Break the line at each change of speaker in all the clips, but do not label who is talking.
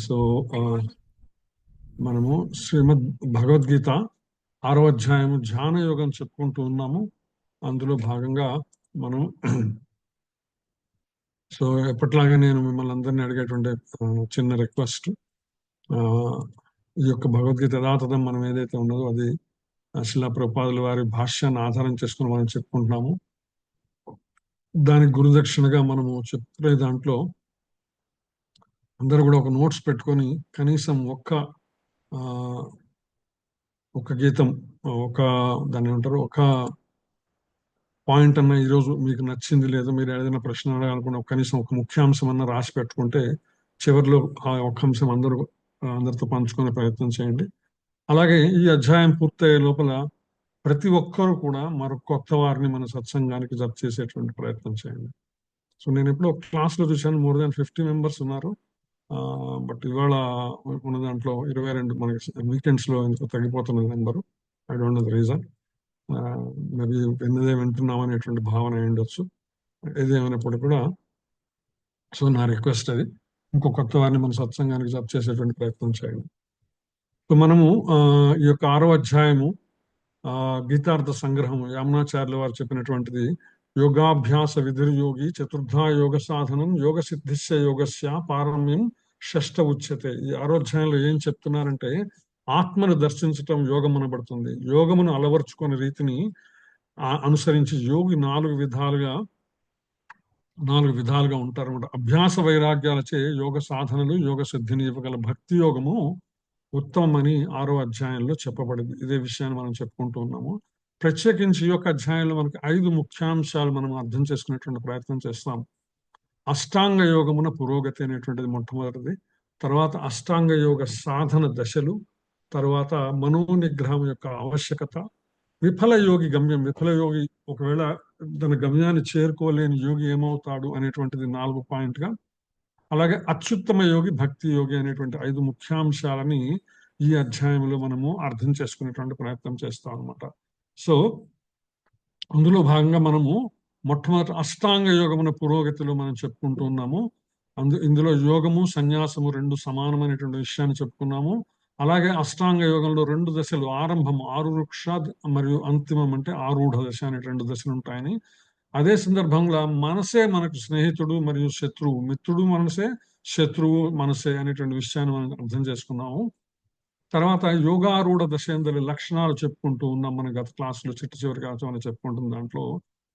So మనము శ్రీమద్ భగవద్గీత 6వ అధ్యాయము ధ్యాన యోగం చెప్పుకుంటూ ఉన్నాము. అందులో భాగంగా మనం సో ఎప్పట్లాగా నేను మిమ్మల్ని అందరినీ అడిగేటువంటి చిన్న రిక్వెస్ట్, ఈ యొక్క భగవద్గీత యథాతథం మనం ఏదైతే ఉన్నదో అది శిలా ప్రభుపాదుల వారి భాష్యాన్ని ఆధారం చేసుకుని మనం చెప్పుకుంటున్నాము. దానికి గురుదక్షిణగా మనము చెప్పుకునే దాంట్లో అందరూ కూడా ఒక నోట్స్ పెట్టుకొని కనీసం ఒక గీతం, దాన్ని ఏమంటారు, ఒక పాయింట్ అన్న ఈరోజు మీకు నచ్చింది లేదా మీరు ఏదైనా ప్రశ్న అడగాలనుకున్న కనీసం ఒక ముఖ్యాంశం అన్న రాసి పెట్టుకుంటే చివరిలో ఆ ఒక్క అంశం అందరితో పంచుకునే ప్రయత్నం చేయండి. అలాగే ఈ అధ్యాయం పూర్తయ్యే లోపల ప్రతి ఒక్కరు కూడా మరొక కొత్త వారిని మన సత్సంగానికి జత చేసేటువంటి ప్రయత్నం చేయండి. సో నేను ఎప్పుడో క్లాస్లో చూశాను, మోర్ దాన్ 50 మెంబర్స్ ఉన్నారు. బట్ ఇవాళ ఉన్న దాంట్లో 22 మనకి వీకెండ్స్ లో ఎందుకు తగ్గిపోతున్నది number. I don't know the reason. Maybe ఎన్నదే వింటున్నాం అనేటువంటి భావన ఉండొచ్చు. ఏదేమైనప్పుడు కూడా సో నా రిక్వెస్ట్ అది, ఇంకో కొత్త వారిని మన సత్సంగానికి జప్ చేసేటువంటి ప్రయత్నం చేయండి. సో మనము ఈ యొక్క 6వ అధ్యాయము గీతార్థ సంగ్రహము యామునాచార్యుల వారు చెప్పినటువంటిది. యోగాభ్యాస విధిర్యోగి చతుర్థా యోగ సాధనం యోగ సిద్ధిస్య యోగస్య పారమ్యం షష్ఠ ఉచ్యతే. ఈ 6వ అధ్యాయంలో ఏం చెప్తున్నారంటే ఆత్మను దర్శించటం యోగం అనబడుతుంది. యోగమును అలవర్చుకునే రీతిని అనుసరించి యోగి 4 విధాలుగా ఉంటారన్నమాట. అభ్యాస వైరాగ్యాలచే యోగ సాధనలు యోగ సిద్ధిని ఇవ్వగల భక్తి యోగము ఉత్తమమని 6వ అధ్యాయంలో చెప్పబడింది. ఇదే విషయాన్ని మనం చెప్పుకుంటూ ఉన్నాము. ప్రత్యేకించి ఈ యొక్క అధ్యాయంలో మనకి 5 ముఖ్యాంశాలు మనం అర్థం చేసుకునేటువంటి ప్రయత్నం చేస్తాం. అష్టాంగ యోగమున పురోగతి అనేటువంటిది మొట్టమొదటిది. తర్వాత అష్టాంగ యోగ సాధన దశలు, తర్వాత మనోనిగ్రహం యొక్క ఆవశ్యకత, విఫల యోగి గమ్యం. విఫల యోగి ఒకవేళ తన గమ్యాన్ని చేరుకోలేని యోగి ఏమవుతాడు అనేటువంటిది 4వ పాయింట్గా. అలాగే అత్యుత్తమ యోగి భక్తి యోగి అనేటువంటి 5 ముఖ్యాంశాలని ఈ అధ్యాయంలో మనము అర్థం చేసుకునేటువంటి ప్రయత్నం చేస్తాం అనమాట. సో అందులో భాగంగా మనము మొట్టమొదటి అష్టాంగ యోగమున పురోగతిలో మనం చెప్పుకుంటూ ఉన్నాము. ఇందులో యోగము సన్యాసము 2 సమానమైనటువంటి విషయాన్ని చెప్పుకున్నాము. అలాగే అష్టాంగ యోగంలో 2 దశలు, ఆరంభం ఆరురుక్ష మరియు అంతిమం అంటే ఆరూఢ దశ అనే 2 దశలు ఉంటాయని, అదే సందర్భంలో మనసే మనకు స్నేహితుడు మరియు శత్రువు, మిత్రుడు మనసే శత్రువు మనసే అనేటువంటి విషయాన్ని మనం అర్థం చేసుకున్నాము. తర్వాత యోగారూఢ దశేందరి లక్షణాలు చెప్పుకుంటూ ఉన్నాం మన గత క్లాసులో చిట్ట చివరిగా మనం చెప్పుకుంటున్న దాంట్లో.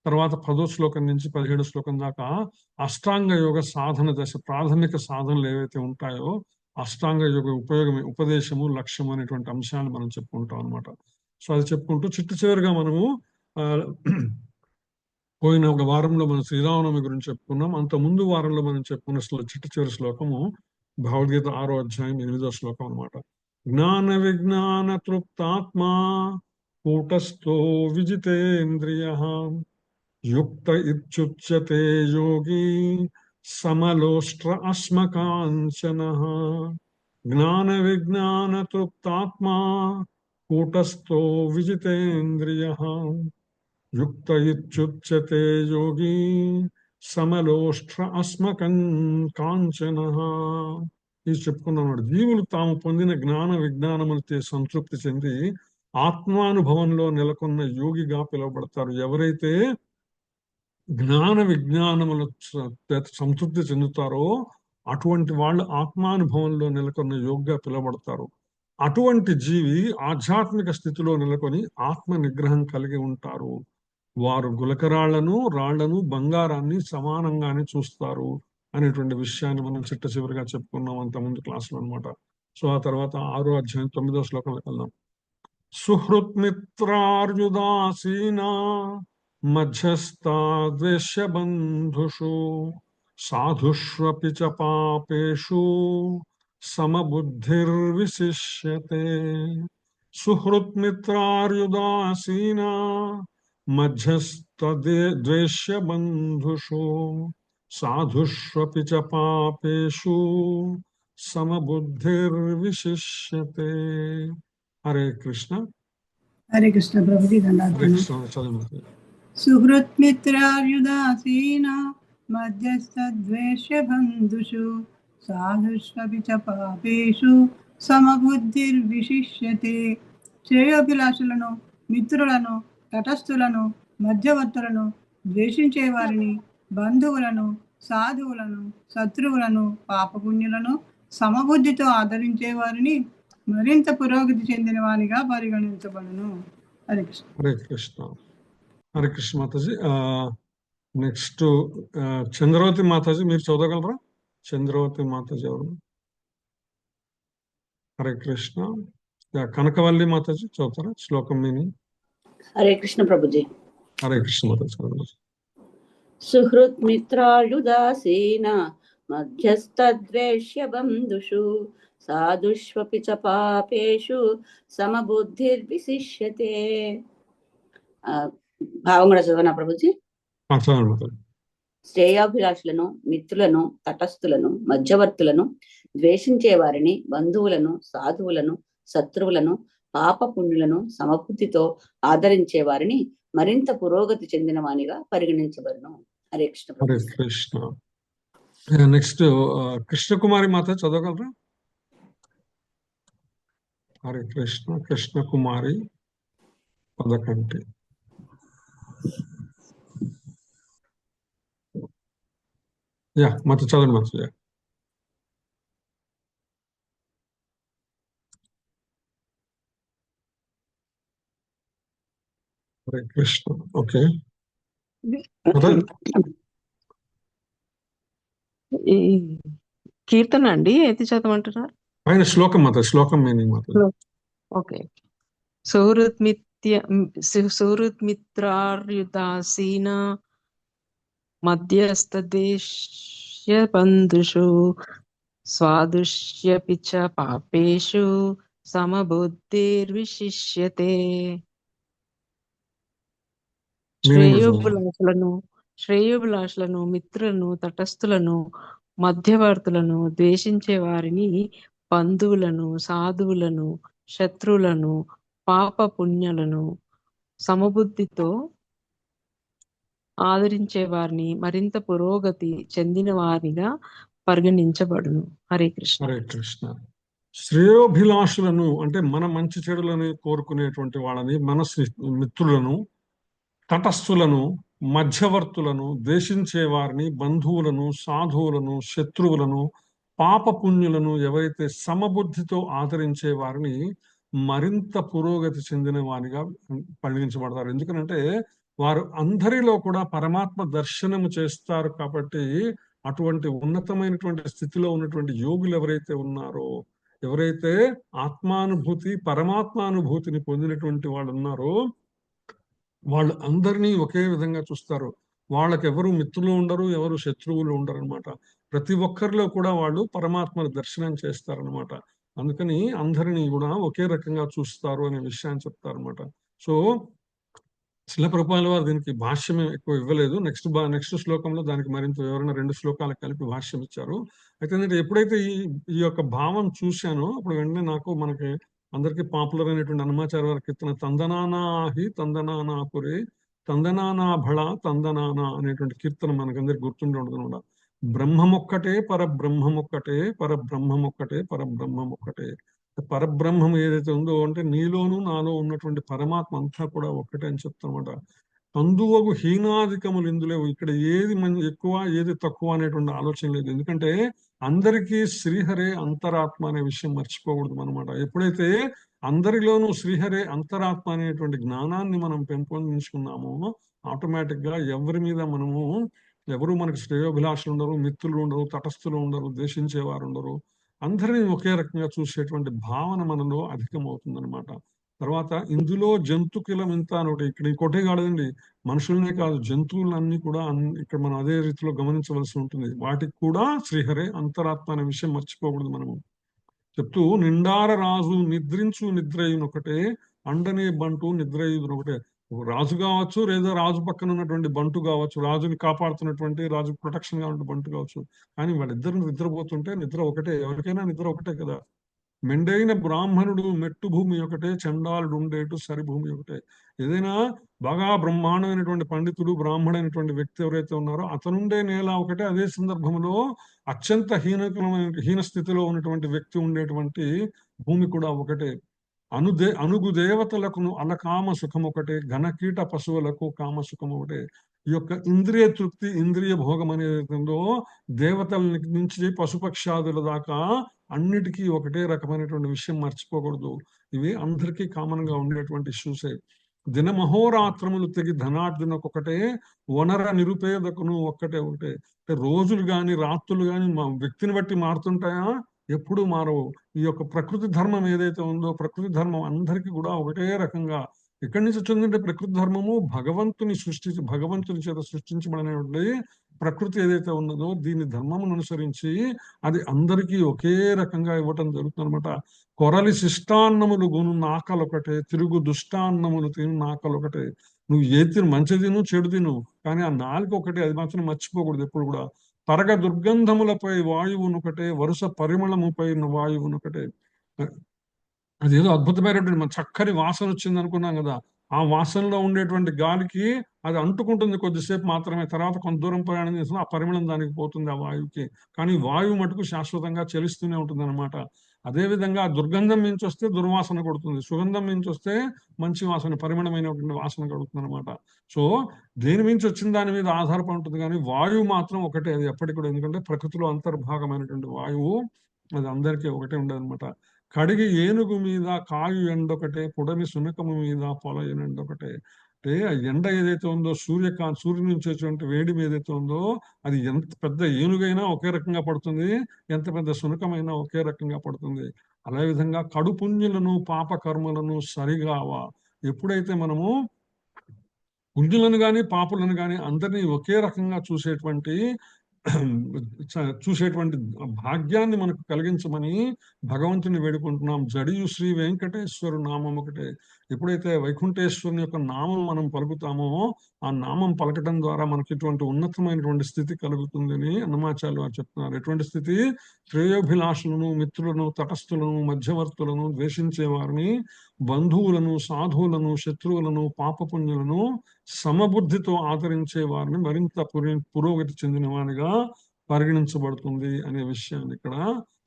తర్వాత 10వ శ్లోకం నుంచి 17వ శ్లోకం దాకా అష్టాంగ యోగ సాధన దశ, ప్రాథమిక సాధనలు ఏవైతే ఉంటాయో అష్టాంగ యోగ ఉపదేశము లక్ష్యం అనేటువంటి అంశాన్ని మనం చెప్పుకుంటాం అనమాట. సో అది చెప్పుకుంటూ చిట్ట చివరిగా మనము పోయిన ఒక వారంలో మనం శ్రీరామనవమి గురించి చెప్పుకున్నాం. అంత ముందు వారంలో మనం చెప్పుకున్న చిట్ట చివరి శ్లోకము భగవద్గీత 6వ అధ్యాయం 8వ శ్లోకం అనమాట. జ్ఞాన విజ్ఞాన తృప్తాత్మా కూటస్థో విజితేంద్రియః యుక్త ఇత్యుచ్యతే యోగి సమలోష్ట్ర అస్మకాంచనః. జ్ఞాన విజ్ఞాన తృప్తాత్మా కూటస్థో విజితేంద్రియః యుక్త ఇత్యుచ్యతే యోగి సమలోష్ట్ర అస్మకాంచనః. ఇది చెప్పుకున్నాడు. జీవులు తాము పొందిన జ్ఞాన విజ్ఞానములతో సంతృప్తి చెంది ఆత్మానుభవంలో నెలకొన్న యోగిగా పిలువబడతారు. ఎవరైతే జ్ఞాన విజ్ఞానముల సంతృప్తి చెందుతారో అటువంటి వాళ్ళు ఆత్మానుభవంలో నెలకొన్న యోగిగా పిలువబడతారు. అటువంటి జీవి ఆధ్యాత్మిక స్థితిలో నెలకొని ఆత్మ నిగ్రహం కలిగి ఉంటారు. వారు గులకరాళ్లను, రాళ్లను, బంగారాన్ని సమానంగానే చూస్తారు అనేటువంటి విషయాన్ని మనం చిట్ట చివరిగా చెప్పుకున్నాం అంత ముందు క్లాసులో అనమాట. సో ఆ తర్వాత 6వ అధ్యాయం 9వ శ్లోకంలోకి వెళ్దాం. సుహృత్ మిత్రార్యుదాసీనా మధ్యస్థాద్వేష్య బంధుషు సాధుష్వపి చ పాపేషు సమబుద్ధిర్విశిష్యతే. సుహృత్ మిత్రార్యుదాసీనా మధ్యస్థద్వేష్య బంధుషు సాధుష్వపి చ పాపేషు సమబుద్ధిర్విశిష్యతే. హరే కృష్ణ.
హరే కృష్ణ ప్రభుజీ దండాత్మను. సుహృత్ మిత్రార్యుదాసీనా మధ్యస్థద్వేష్య బంధుషు సాధుష్వపి చ పాపేషు సమబుద్ధిర్విశిష్యతే. శ్రేయోభిలాషులను, మిత్రులను, తటస్థులను, మధ్యవర్తులను, ద్వేషించే వారిని, బంధువులను, సాధువులను, శత్రువులను, పాపపుణ్యులను సమబుద్ధితో ఆదరించే వారిని మరింత పురోగతి చెందిన వానిగా పరిగణించబడును. హరే కృష్ణ.
హరే కృష్ణ. హరే కృష్ణ మాతాజీ. నెక్స్ట్ చంద్రవతి మాతాజీ, మీరు చదవగలరా? చంద్రవతి మాతాజీ ఎవరు? హరే కృష్ణ. కనకవల్లి మాతాజీ చదువుతారా శ్లోకం మీనింగ్?
హరే కృష్ణ ప్రభుజీ.
హరే కృష్ణ మాతాజీ.
సుహృత్ మిత్రాయుదాసీన మధ్యస్థద్వేష్య బంధుషు సాధుష్వపి చ పాపేషు సమబుద్ధిర్విశిష్యతే. భావం కూడా చదవనా ప్రభుజీ? శ్రేయాభిలాషులను, మిత్రులను, తటస్థులను, మధ్యవర్తులను, ద్వేషించే వారిని, బంధువులను, సాధువులను, శత్రువులను, పాపపుణ్యులను సమబుద్ధితో ఆదరించే వారిని మరింత పురోగతి చెందిన వానిగా పరిగణించబడును. హరే కృష్ణ.
హరే కృష్ణ. నెక్స్ట్ కృష్ణకుమారి మాత చదవగలరా? హరే కృష్ణ. కృష్ణకుమారి పదకంటి. మాత చదవండి మాత. హరే కృష్ణ. ఓకే,
ఈ కీర్తన అండి ఏది చదవమంటున్నారు?
ఆయన శ్లోకం మాత, శ్లోకం మీనింగ్ మాత.
ఓకే. సుహృత్మిత్రార్యుదాసీన మధ్యస్థదేశ్య బంధుషు స్వాదుష్యపి చ పాపేషు సమబుద్ధిర్విశిష్యతే. శ్రేయోభిలాషులను, మిత్రులను, తటస్థులను, మధ్యవర్తులను, ద్వేషించే వారిని, బంధువులను, సాధువులను, శత్రువులను, పాప పుణ్యులను సమబుద్ధితో ఆదరించే వారిని మరింత పురోగతి చెందిన వారిగా పరిగణించబడును. హరే కృష్ణ.
హరే కృష్ణ. శ్రేయోభిలాషులను అంటే మన మంచి చెడులని కోరుకునేటువంటి వాళ్ళని, మన మిత్రులను, తటస్థులను, మధ్యవర్తులను, ద్వేషించే వారిని, బంధువులను, సాధువులను, శత్రువులను, పాపపుణ్యులను ఎవరైతే సమబుద్ధితో ఆదరించే వారిని మరింత పురోగతి చెందిన వారిగా పరిగణించబడతారు. ఎందుకనంటే వారు అందరిలో కూడా పరమాత్మ దర్శనము చేస్తారు కాబట్టి, అటువంటి ఉన్నతమైనటువంటి స్థితిలో ఉన్నటువంటి యోగులు ఎవరైతే ఉన్నారో, ఎవరైతే ఆత్మానుభూతి, పరమాత్మానుభూతిని పొందినటువంటి వాళ్ళు ఉన్నారో, వాళ్ళు అందరినీ ఒకే విధంగా చూస్తారు. వాళ్ళకి ఎవరు మిత్రులు ఉండరు, ఎవరు శత్రువులు ఉండరు అనమాట. ప్రతి ఒక్కరిలో కూడా వాళ్ళు పరమాత్మను దర్శనం చేస్తారనమాట. అందుకని అందరినీ కూడా ఒకే రకంగా చూస్తారు అనే విషయాన్ని చెప్తారనమాట. సో శిల ప్రభుపాదుల వారు దీనికి భాష్యం ఎక్కువ ఇవ్వలేదు. నెక్స్ట్ శ్లోకంలో దానికి మరింత వివరణ 2 శ్లోకాలు కలిపి భాష్యం ఇచ్చారు. అయితే ఏంటంటే ఎప్పుడైతే ఈ యొక్క భావం చూశానో అప్పుడు వెంటనే మనకి అందరికీ పాపులర్ అయినటువంటి హనుమాచార్య వారి కీర్తన తందనానాహి తందనానాపురే తందనానా భళ తందనానా అనేటువంటి కీర్తన మనకందరికి గుర్తుండి ఉంటుంది అనమాట. బ్రహ్మమొక్కటే పరబ్రహ్మమొక్కటే, పరబ్రహ్మమొక్కటే పరబ్రహ్మమొక్కటే. పరబ్రహ్మం ఏదైతే ఉందో అంటే నీలోను నాలో ఉన్నటువంటి పరమాత్మ అంతా కూడా ఒక్కటే అని చెప్తానమాట. అందువగు హీనాధికములు ఇందులో ఇక్కడ ఏది ఎక్కువ ఏది తక్కువ అనేటువంటి ఆలోచన లేదు. ఎందుకంటే అందరికీ శ్రీహరే అంతరాత్మ అనే విషయం మర్చిపోకూడదు అనమాట. ఎప్పుడైతే అందరిలోనూ శ్రీహరే అంతరాత్మ అనేటువంటి జ్ఞానాన్ని మనం పెంపొందించుకున్నామో ఆటోమేటిక్ గా ఎవరు మనకు శ్రేయోభిలాషులు ఉండరు, మిత్రులు ఉండరు, తటస్థులు ఉండరు, ద్వేషించేవారు ఉండరు. అందరినీ ఒకే రకంగా చూసేటువంటి భావన మనలో అధికమవుతుందన్నమాట. తర్వాత ఇందులో జంతుకులం ఇంత అని ఒకటి ఇక్కడ ఇంకోటే కాదండి, మనుషులనే కాదు జంతువులన్నీ కూడా ఇక్కడ మనం అదే రీతిలో గమనించవలసి ఉంటుంది. వాటికి కూడా శ్రీహరే అంతరాత్మ అనే విషయం మర్చిపోకూడదు. మనము చెప్తూ నిండార రాజు నిద్రించు నిద్రయునొకటే, అండనే బంటు నిద్రయునొకటే. రాజు కావచ్చు, లేదా రాజు పక్కన ఉన్నటువంటి బంటు కావచ్చు, రాజుని కాపాడుతున్నటువంటి రాజు ప్రొటెక్షన్ గా ఉన్న బంటు కావచ్చు. కానీ వాళ్ళిద్దరు నిద్రపోతుంటే నిద్ర ఒకటే, ఎవరికైనా నిద్ర ఒకటే కదా. మెండైన బ్రాహ్మణుడు మెట్టు భూమి ఒకటే, చండాలుడు ఉండేటు సరి భూమి ఒకటే. ఏదైనా బాగా బ్రహ్మాండమైనటువంటి పండితుడు బ్రాహ్మణైనటువంటి వ్యక్తి ఎవరైతే ఉన్నారో అతనుండే నేల ఒకటే, అదే సందర్భంలో అత్యంత హీన స్థితిలో ఉన్నటువంటి వ్యక్తి ఉండేటువంటి భూమి కూడా ఒకటే. అనుగు దేవతలకు అలకామ సుఖం ఒకటే, ఘనకీట పశువులకు కామ సుఖం ఒకటే. ఈ యొక్క ఇంద్రియ తృప్తి, ఇంద్రియ భోగం అనేది ఉందో దేవతల నుంచి పశుపక్షాదుల దాకా అన్నిటికీ ఒకటే రకమైనటువంటి విషయం మర్చిపోకూడదు. ఇవి అందరికీ కామన్ గా ఉండేటువంటి ఇష్యూసే. దినమహోరాత్రములు తెగి ధనార్జునకొకటే, వనర నిరుపేదకును ఒక్కటే ఒకటే. అంటే రోజులు గాని రాత్రులు గాని వ్యక్తిని బట్టి మారుతుంటాయా? ఎప్పుడు మారవు. ఈ యొక్క ప్రకృతి ధర్మం ఏదైతే ఉందో ప్రకృతి ధర్మం అందరికీ కూడా ఒకటే రకంగా. ఎక్కడి నుంచి వచ్చిందంటే ప్రకృతి ధర్మము భగవంతుని చేత సృష్టించబడినటువంటి ప్రకృతి ఏదైతే ఉన్నదో దీని ధర్మమును అనుసరించి అది అందరికీ ఒకే రకంగా ఇవ్వటం జరుగుతుంది అనమాట. కొరలి శిష్టాన్నములు గును నాకలొకటే, తిరుగు దుష్టాన్నములు తిను నాకలొకటే. నువ్వు తిను మంచి తిను చెడు తిను, కానీ ఆ నాలుక ఒకటే, అది మాత్రం మర్చిపోకూడదు ఎప్పుడు కూడా. పరగ దుర్గంధములపై వాయువునొకటే, వరుస పరిమళముపై వాయువునొకటే. అదేదో అద్భుతమైనటువంటి మన చక్కని వాసన వచ్చింది అనుకున్నాం కదా, ఆ వాసనలో ఉండేటువంటి గాలికి అది అంటుకుంటుంది కొద్దిసేపు మాత్రమే, తర్వాత కొంత దూరం ప్రయాణం చేసిన ఆ పరిమళం దానికి పోతుంది ఆ వాయువుకి. కానీ వాయువు మటుకు శాశ్వతంగా చలిస్తూనే ఉంటుంది అనమాట. అదేవిధంగా దుర్గంధం నుంచి వస్తే దుర్వాసన కొడుతుంది, సుగంధం నుంచి వస్తే మంచి వాసన, పరిమళమైనటువంటి వాసన కడుగుతుంది అనమాట. సో దేని నుంచి వచ్చిన దాని మీద ఆధారపడి ఉంటుంది, కానీ వాయువు మాత్రం ఒకటే, అది ఎప్పటికి కూడా. ఎందుకంటే ప్రకృతిలో అంతర్భాగమైనటువంటి వాయువు అది అందరికీ ఒకటే ఉండదు అనమాట. కడిగి ఏనుగు మీద కాయు ఎండొకటే, పుడమి సునకము మీద పొల ఎండొకటే. అంటే ఆ ఎండ ఏదైతే ఉందో సూర్యుడి నుంచి వచ్చేటువంటి వేడి ఏదైతే ఉందో అది ఎంత పెద్ద ఏనుగైనా ఒకే రకంగా పడుతుంది, ఎంత పెద్ద సునకమైనా ఒకే రకంగా పడుతుంది. అదే విధంగా కడుపుంజులను పాప కర్మలను సరిగావా. ఎప్పుడైతే మనము పుంజులను గాని పాపులను గాని అందరినీ ఒకే రకంగా చూసేటువంటి భాగ్యాన్ని మనకు కలిగించమని భగవంతుని వేడుకుంటున్నాం. జడియు శ్రీ వెంకటేశ్వరు నామం ఒకటే. ఎప్పుడైతే వైకుంఠేశ్వరుని యొక్క నామం మనం పలుకుతామో ఆ నామం పలకటం ద్వారా మనకి ఇటువంటి ఉన్నతమైనటువంటి స్థితి కలుగుతుందని అన్నమాచార్యులు వారు చెప్తున్నారు. ఎటువంటి స్థితి? శ్రేయోభిలాషులను, మిత్రులను, తటస్థులను, మధ్యవర్తులను, ద్వేషించే వారిని, బంధువులను, సాధువులను, శత్రువులను, పాపపుణ్యులను సమబుద్ధితో ఆదరించే వారిని మరింత పురోగతి చెందిన వానిగా పరిగణించబడుతుంది అనే విషయాన్ని ఇక్కడ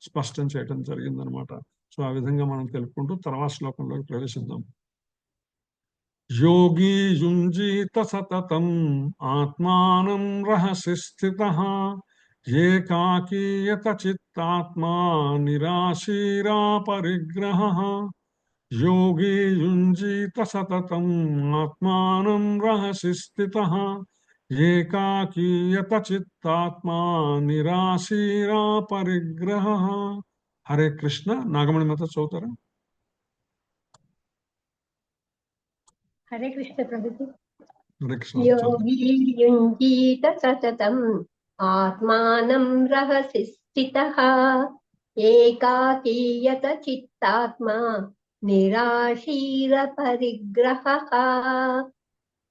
స్పష్టం చేయడం జరిగిందనమాట. సో ఆ విధంగా మనం తెలుపుకుంటూ తర్వాత శ్లోకంలోకి ప్రవేశిద్దాం. యోగి యుంజీత సతతం ఆత్మానం రహసి స్థితః, ఏకాకీయత చిత్తాత్మా నిరాశీరా పరిగ్రహః. యోగి యుంజీత సతతం ఆత్మానం రహసి స్థితః, ఏకాకీయత చిత్తాత్మా నిరాశీరా పరిగ్రహః. హరే కృష్ణ. నాగమణి మాత చదువుతారా?
హరే కృష్ణ ప్రభుజీ.
హరే కృష్ణ.
యోగి యుంజీత సతతం ఆత్మానం రహసి స్థితః, ఏకాకీయత చిత్తాత్మా నిరాశీర పరిగ్రహః.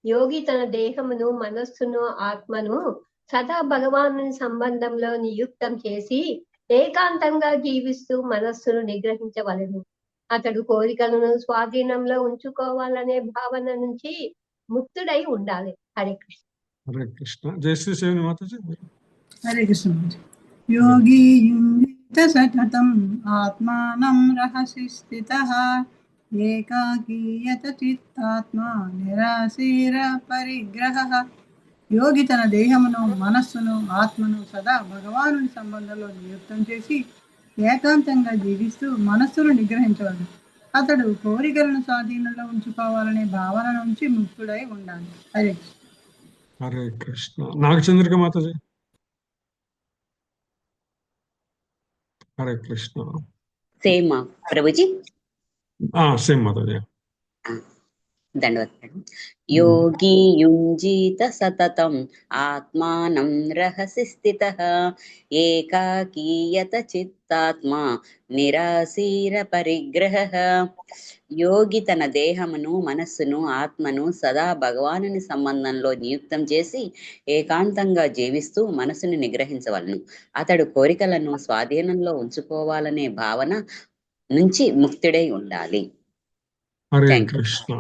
యోగి తన దేహమును, మనస్సును, ఆత్మను సదా భగవాను సంబంధంలో నియుక్తం చేసి ఏకాంతంగా జీవిస్తూ మనస్సును నిగ్రహించవలెను. అతడు కోరికలను స్వాధీనంలో ఉంచుకోవాలనే భావన నుంచి ముక్తుడై ఉండాలి. హరే కృష్ణ.
హరే కృష్ణ. జై శ్రీ శివని మాతాజీ.
హరే కృష్ణ. యోగి యుంజిత సతతం ఆత్మానం రహసి స్థితః, ఏకాకీయత చిత్తాత్మా నిరాశీర పరిగ్రహః. యోగి తన దేహమును, మనస్సును, ఆత్మను సదా భగవానుని సంబంధంలో నియుక్తం చేసి ఏకాంతంగా జీవిస్తూ మనస్సును నిగ్రహించవలెను. అతడు కోరికలను స్వాధీనంలో ఉంచుకోవాలనే భావన నుంచి ముక్తుడై ఉండాలి. హరే కృష్ణ.
హరే కృష్ణ. నాగచంద్రిక మాతాజీ. హరే కృష్ణ.
సేమ్ ప్రభుజీ.
సేమ్ మాతాజీ.
దండవత్. యోగి యుంజీత సతతం ఆత్మానం రహసి స్థితః, ఏకాకీయత చిత్తాత్మా నిరాశీర పరిగ్రహః. యోగి తన దేహమును, మనస్సును, ఆత్మను సదా భగవానుని సంబంధంలో నియుక్తం చేసి ఏకాంతంగా జీవిస్తూ మనసును నిగ్రహించవలను. అతడు కోరికలను స్వాధీనంలో ఉంచుకోవాలనే భావన నుంచి ముక్తుడై ఉండాలి.
Hare
thank you.
కృష్ణ.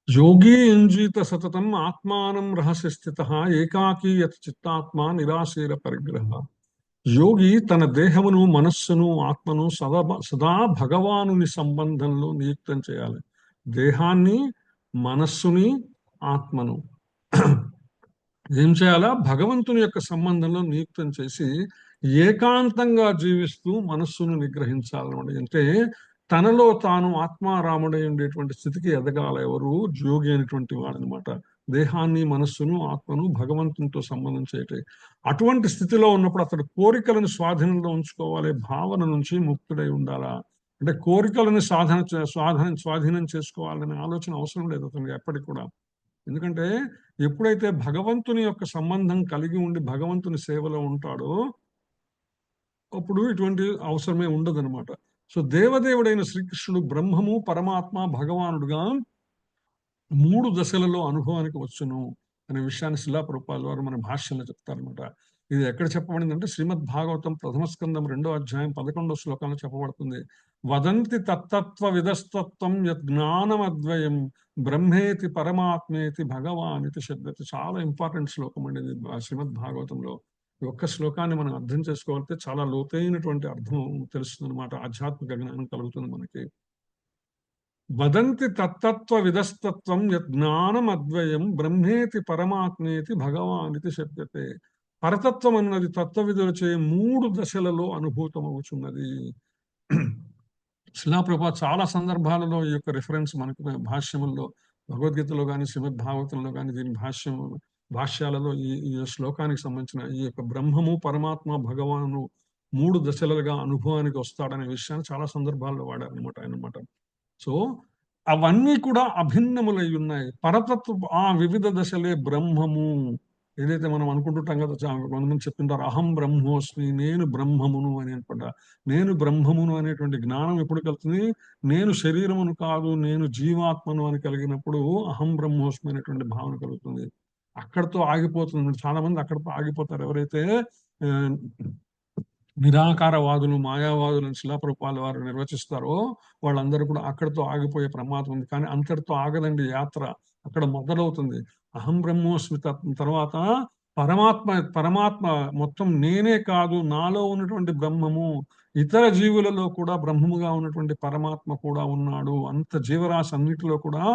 యోగి యుంజీత సతతం ఆత్మానం రహస్య స్థితః ఏకాకీ యత్ చిత్తాత్మా నిరాశీర పరిగ్రహ. యోగి తన దేహమును, మనస్సును, ఆత్మను సదా భగవానుని సంబంధంలో నియుక్తం చేయాలి. దేహాన్ని, మనస్సుని, ఆత్మను ఏం చేయాలా? భగవంతుని యొక్క సంబంధంలో నియుక్తం చేసి ఏకాంతంగా జీవిస్తూ మనస్సును నిగ్రహించాలన్నమాట. అంటే తనలో తాను ఆత్మారాముడై ఉండేటువంటి స్థితికి ఎదగాల ఎవరు? యోగి అనేటువంటి వాడనమాట. దేహాన్ని, మనస్సును, ఆత్మను భగవంతునితో సంబంధం చేయటం. అటువంటి స్థితిలో ఉన్నప్పుడు అతడు కోరికలను స్వాధీనంలో ఉంచుకోవాలి, భావన నుంచి ముక్తుడై ఉండాలా. అంటే కోరికలను స్వాధీనం చేసుకోవాలనే ఆలోచన అవసరం లేదు అతనికి ఎప్పటికి కూడా. ఎందుకంటే ఎప్పుడైతే భగవంతుని యొక్క సంబంధం కలిగి ఉండి భగవంతుని సేవలో ఉంటాడో అప్పుడు ఇటువంటి అవసరమే ఉండదన్నమాట. సో దేవదేవుడైన శ్రీకృష్ణుడు బ్రహ్మము, పరమాత్మ, భగవానుడుగా 3 దశలలో అనుభవానికి వచ్చును అనే విషయాన్ని శిలా ప్రభుపాదుల వారు మన భాష్యంలో చెప్తారనమాట. ఇది ఎక్కడ చెప్పబడిందంటే శ్రీమద్ భాగవతం 1వ స్కందం 2వ అధ్యాయం 11వ శ్లోకంలో చెప్పబడుతుంది. వదంతి తత్తత్వ విదస్తత్వం యత్ జ్ఞానమద్వయం బ్రహ్మేతి పరమాత్మేతి భగవానితి శబ్దతి. చాలా ఇంపార్టెంట్ శ్లోకం అండి ఇది శ్రీమద్ భాగవతంలో. ఈ ఒక్క శ్లోకాన్ని మనం అర్థం చేసుకోవాలంటే చాలా లోతైనటువంటి అర్థం తెలుస్తుంది అనమాట. ఆధ్యాత్మిక జ్ఞానం కలుగుతుంది మనకి. వదంతి తత్తత్వ విదస్తత్వం యత్ జ్ఞానం అద్వయం బ్రహ్మేతి పరమాత్మేతి భగవానితి శబ్దతే. పరతత్వం అన్నది తత్వవిధులచే 3 దశలలో అనుభూతమవుతున్నది. శిలాప్రభుపాద చాలా సందర్భాలలో ఈ యొక్క రిఫరెన్స్ మనకు భాష్యముల్లో, భగవద్గీతలో కానీ శ్రీమద్ భాగవతంలో కానీ దీని భాష్యాలలో ఈ శ్లోకానికి సంబంధించిన ఈ యొక్క బ్రహ్మము, పరమాత్మ, భగవాను 3 దశలుగా అనుభవానికి వస్తాడనే విషయాన్ని చాలా సందర్భాల్లో వాడారనమాట ఆయనమాట. సో అవన్నీ కూడా అభిన్నములై ఉన్నాయి. పరతత్వ ఆ వివిధ దశలే బ్రహ్మము. ఏదైతే మనం అనుకుంటుంటాం కదా, కొంతమంది చెప్తుంటారు అహం బ్రహ్మోస్మి, నేను బ్రహ్మమును అని అనుకుంటా. నేను బ్రహ్మమును అనేటువంటి జ్ఞానం ఎప్పుడు కలుగుతుంది? నేను శరీరమును కాదు, నేను జీవాత్మను అని కలిగినప్పుడు అహం బ్రహ్మోస్మి అనేటువంటి భావన కలుగుతుంది. అక్కడితో ఆగిపోతుంది. చాలా మంది అక్కడితో ఆగిపోతారు. ఎవరైతే నిరాకారవాదులు, మాయావాదులు అని శిలాప్రభుపాదుల వారు నిర్వచిస్తారో వాళ్ళందరూ కూడా అక్కడితో ఆగిపోయే ప్రమాదం ఉంది. కానీ అంతటితో ఆగదండి యాత్ర, అక్కడ మొదలవుతుంది. అహం బ్రహ్మోస్మి తర్వాత పరమాత్మ మొత్తం నేనే కాదు, నాలో ఉన్నటువంటి బ్రహ్మము, ఇతర జీవులలో కూడా బ్రహ్మముగా ఉన్నటువంటి పరమాత్మ కూడా ఉన్నాడు. అంత జీవరాశి అన్నిటిలో కూడా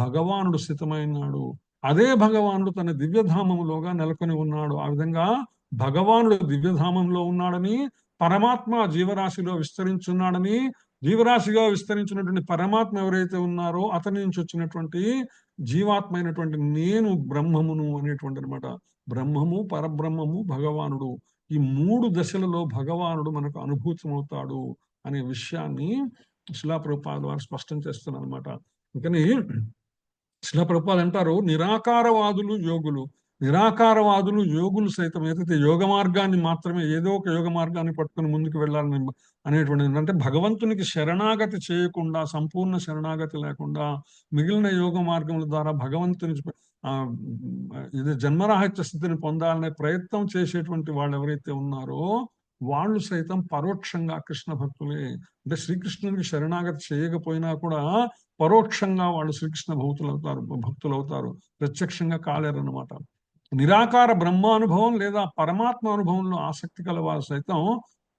భగవానుడు స్థితమైనాడు. అదే భగవానుడు తన దివ్యధామములోగా నెలకొని ఉన్నాడు. ఆ విధంగా భగవానుడు దివ్యధామంలో ఉన్నాడని, పరమాత్మ జీవరాశిలో విస్తరించున్నాడని, జీవరాశిగా విస్తరించినటువంటి పరమాత్మ ఎవరైతే ఉన్నారో అతని నుంచి వచ్చినటువంటి జీవాత్మ అయినటువంటి నేను బ్రహ్మమును అనేటువంటి అనమాట. బ్రహ్మము, పరబ్రహ్మము, భగవానుడు, ఈ 3 దశలలో భగవానుడు మనకు అనుభూతమవుతాడు అనే విషయాన్ని శిలాప్రభుపాదుల వారు స్పష్టం చేస్తున్నారు అనమాట. అందుకని శిలాప్రభుపాదులు అంటారు, నిరాకారవాదులు యోగులు సైతం ఏదైతే యోగ మార్గాన్ని మాత్రమే, ఏదో ఒక యోగ మార్గాన్ని పట్టుకుని ముందుకు వెళ్ళాలని అనేటువంటిది, అంటే భగవంతునికి శరణాగతి చేయకుండా, సంపూర్ణ శరణాగతి లేకుండా మిగిలిన యోగ మార్గముల ద్వారా భగవంతుని ఇది జన్మరాహిత్య స్థితిని పొందాలనే ప్రయత్నం చేసేటువంటి వాళ్ళు ఎవరైతే ఉన్నారో వాళ్ళు సైతం పరోక్షంగా కృష్ణ భక్తులే. అంటే శ్రీకృష్ణునికి శరణాగతి చేయకపోయినా కూడా పరోక్షంగా వాళ్ళు శ్రీకృష్ణ భక్తులు అవుతారు, ప్రత్యక్షంగా కాలేరన్నమాట. నిరాకార బ్రహ్మానుభవం లేదా పరమాత్మ అనుభవంలో ఆసక్తి కల వారు సైతం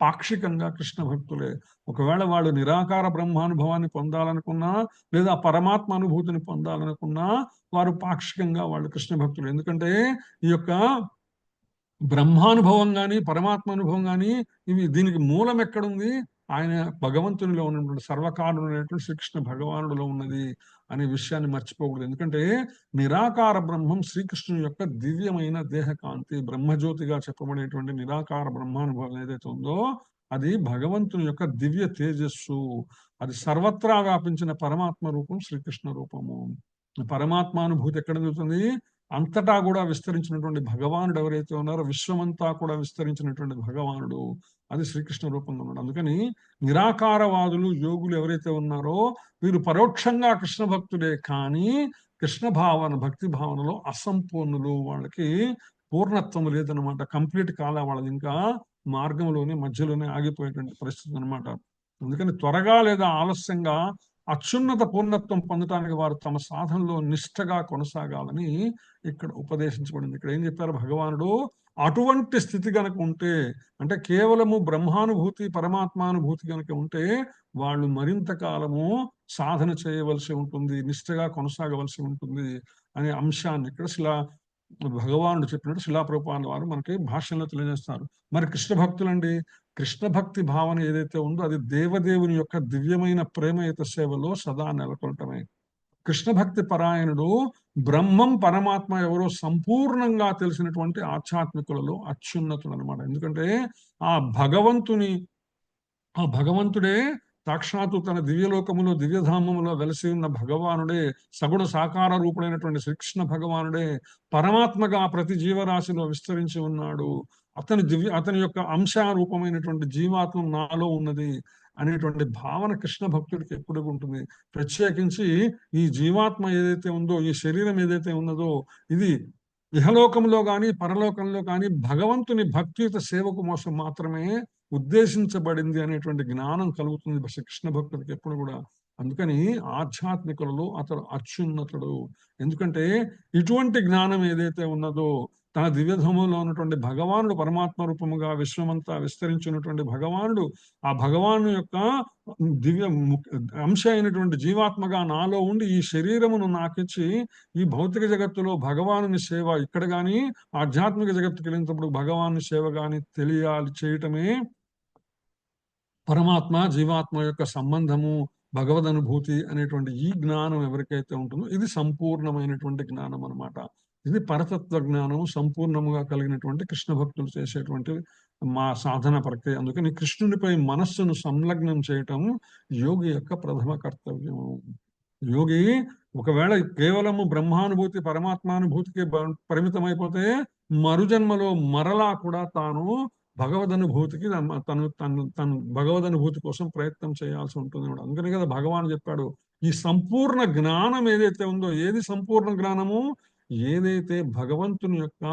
పాక్షికంగా కృష్ణ భక్తులే. ఒకవేళ వాళ్ళు నిరాకార బ్రహ్మానుభవాన్ని పొందాలనుకున్నా లేదా పరమాత్మ అనుభూతిని పొందాలనుకున్నా వారు పాక్షికంగా వాళ్ళు కృష్ణ భక్తులు. ఎందుకంటే ఈ యొక్క బ్రహ్మానుభవం కానీ పరమాత్మ అనుభవం కానీ దీనికి మూలం ఎక్కడుంది? ఆయన భగవంతునిలో ఉన్నటువంటి సర్వకారుడు అనేటువంటి శ్రీకృష్ణ భగవానుడిలో ఉన్నది అనే విషయాన్ని మర్చిపోకూడదు. ఎందుకంటే నిరాకార బ్రహ్మం శ్రీకృష్ణుని యొక్క దివ్యమైన దేహకాంతి, బ్రహ్మజ్యోతిగా చెప్పబడేటువంటి నిరాకార బ్రహ్మానుభవం ఏదైతే ఉందో అది భగవంతుని యొక్క దివ్య తేజస్సు. అది సర్వత్రా వ్యాపించిన పరమాత్మ రూపం శ్రీకృష్ణ రూపము. పరమాత్మానుభూతి ఎక్కడ జరుగుతుంది? అంతటా కూడా విస్తరించినటువంటి భగవానుడు ఎవరైతే ఉన్నారో, విశ్వమంతా కూడా విస్తరించినటువంటి భగవానుడు, అది శ్రీకృష్ణ రూపంలో ఉన్నాడు. అందుకని నిరాకారవాదులు యోగులు ఎవరైతే ఉన్నారో వీరు పరోక్షంగా కృష్ణ భక్తులే, కానీ కృష్ణ భావన భక్తి భావనలో అసంపూర్ణులు. వాళ్ళకి పూర్ణత్వం లేదనమాట, కంప్లీట్ కాల వాళ్ళది, ఇంకా మార్గంలోనే మధ్యలోనే ఆగిపోయేటువంటి పరిస్థితి అనమాట. అందుకని త్వరగా లేదా ఆలస్యంగా అత్యున్నత పూర్ణత్వం పొందటానికి వారు తమ సాధనలో నిష్ఠగా కొనసాగాలని ఇక్కడ ఉపదేశించబడింది. ఇక్కడ ఏం చెప్పారు భగవానుడు? అటువంటి స్థితి గనక ఉంటే, అంటే కేవలము బ్రహ్మానుభూతి పరమాత్మానుభూతి గనక ఉంటే వాళ్ళు మరింత కాలము సాధన చేయవలసి ఉంటుంది, నిష్ఠగా కొనసాగవలసి ఉంటుంది అనే అంశాన్ని ఇక్కడ భగవానుడు చెప్పినట్టు శిలాప్రభుపాదుల వారు మనకి భాష్యంలో తెలియజేస్తారు. మరి కృష్ణ భక్తులండి, కృష్ణ భక్తి భావన ఏదైతే ఉందో అది దేవదేవుని యొక్క దివ్యమైన ప్రేమయుత సేవలో సదా నెలకొల్టమే. కృష్ణ భక్తి పరాయణుడు బ్రహ్మం పరమాత్మ ఎవరో సంపూర్ణంగా తెలిసినటువంటి ఆధ్యాత్మికులలో అత్యున్నతుడు అనమాట. ఎందుకంటే ఆ భగవంతుడే సాక్షాత్తు తన దివ్యలోకములో దివ్యధామములో వెలసి ఉన్న భగవానుడే, సగుణ సాకార రూపుడైనటువంటి శ్రీకృష్ణ భగవానుడే పరమాత్మగా ప్రతి జీవరాశిలో విస్తరించి ఉన్నాడు. అతని యొక్క అంశారూపమైనటువంటి జీవాత్మ నాలో ఉన్నది అనేటువంటి భావన కృష్ణ భక్తుడికి ఎప్పుడు ఉంటుంది. ప్రత్యేకించి ఈ జీవాత్మ ఏదైతే ఉందో, ఈ శరీరం ఏదైతే ఉన్నదో, ఇది ఇహలోకంలో కానీ పరలోకంలో కానీ భగవంతుని భక్తియుత సేవకు కోసం మాత్రమే ఉద్దేశించబడింది అనేటువంటి జ్ఞానం కలుగుతుంది కృష్ణ భక్తుడికి ఎప్పుడు కూడా. అందుకని ఆధ్యాత్మికులలో అతడు అత్యున్నతుడు. ఎందుకంటే ఇటువంటి జ్ఞానం ఏదైతే ఉన్నదో, తన దివ్యధములో ఉన్నటువంటి భగవానుడు పరమాత్మ రూపముగా విశ్వమంతా విస్తరించినటువంటి భగవానుడు, ఆ భగవాను యొక్క దివ్య అంశ అయినటువంటి జీవాత్మగా నాలో ఉండి ఈ శరీరమును నాకిచ్చి ఈ భౌతిక జగత్తులో భగవానుని సేవ ఇక్కడ కానీ ఆధ్యాత్మిక జగత్తుకి వెళ్ళినప్పుడు భగవాను సేవ కానీ తెలియాలి చేయటమే పరమాత్మ జీవాత్మ యొక్క సంబంధము, భగవద్ అనుభూతి అనేటువంటి ఈ జ్ఞానం ఎవరికైతే ఉంటుందో ఇది సంపూర్ణమైనటువంటి జ్ఞానం అనమాట. ఇది పరతత్వ జ్ఞానం సంపూర్ణముగా కలిగినటువంటి కృష్ణ భక్తులు చేసేటువంటి మా సాధన ప్రక్రియ. అందుకని కృష్ణునిపై మనస్సును సంలగ్నం చేయటం యోగి యొక్క ప్రథమ కర్తవ్యము. యోగి ఒకవేళ కేవలము బ్రహ్మానుభూతి పరమాత్మానుభూతికి పరిమితమైపోతే మరుజన్మలో మరలా కూడా తాను భగవదనుభూతికి తను భగవదనుభూతి కోసం ప్రయత్నం చేయాల్సి ఉంటుంది. అందుకని కదా భగవాన్ చెప్పాడు, ఈ సంపూర్ణ జ్ఞానం ఏదైతే ఉందో, ఏది సంపూర్ణ జ్ఞానము? ఏదైతే భగవంతుని యొక్క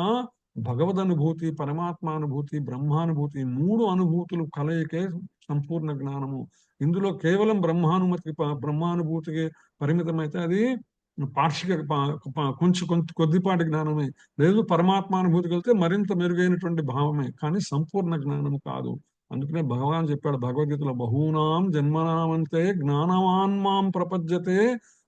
భగవదనుభూతి పరమాత్మానుభూతి బ్రహ్మానుభూతి మూడు అనుభూతులు కలయికే సంపూర్ణ జ్ఞానము. ఇందులో కేవలం బ్రహ్మానుభూతికి పరిమితమైతే అది పాక్షిక కొంచెం కొద్దిపాటి జ్ఞానమే. లేదు పరమాత్మానుభూతికి వెళ్తే మరింత మెరుగైనటువంటి భావమే, కానీ సంపూర్ణ జ్ఞానం కాదు. అందుకనే భగవాన్ చెప్పాడు భగవద్గీతలో, బహూనాం జన్మనామంతే జ్ఞానవాన్ మాం ప్రపద్యతే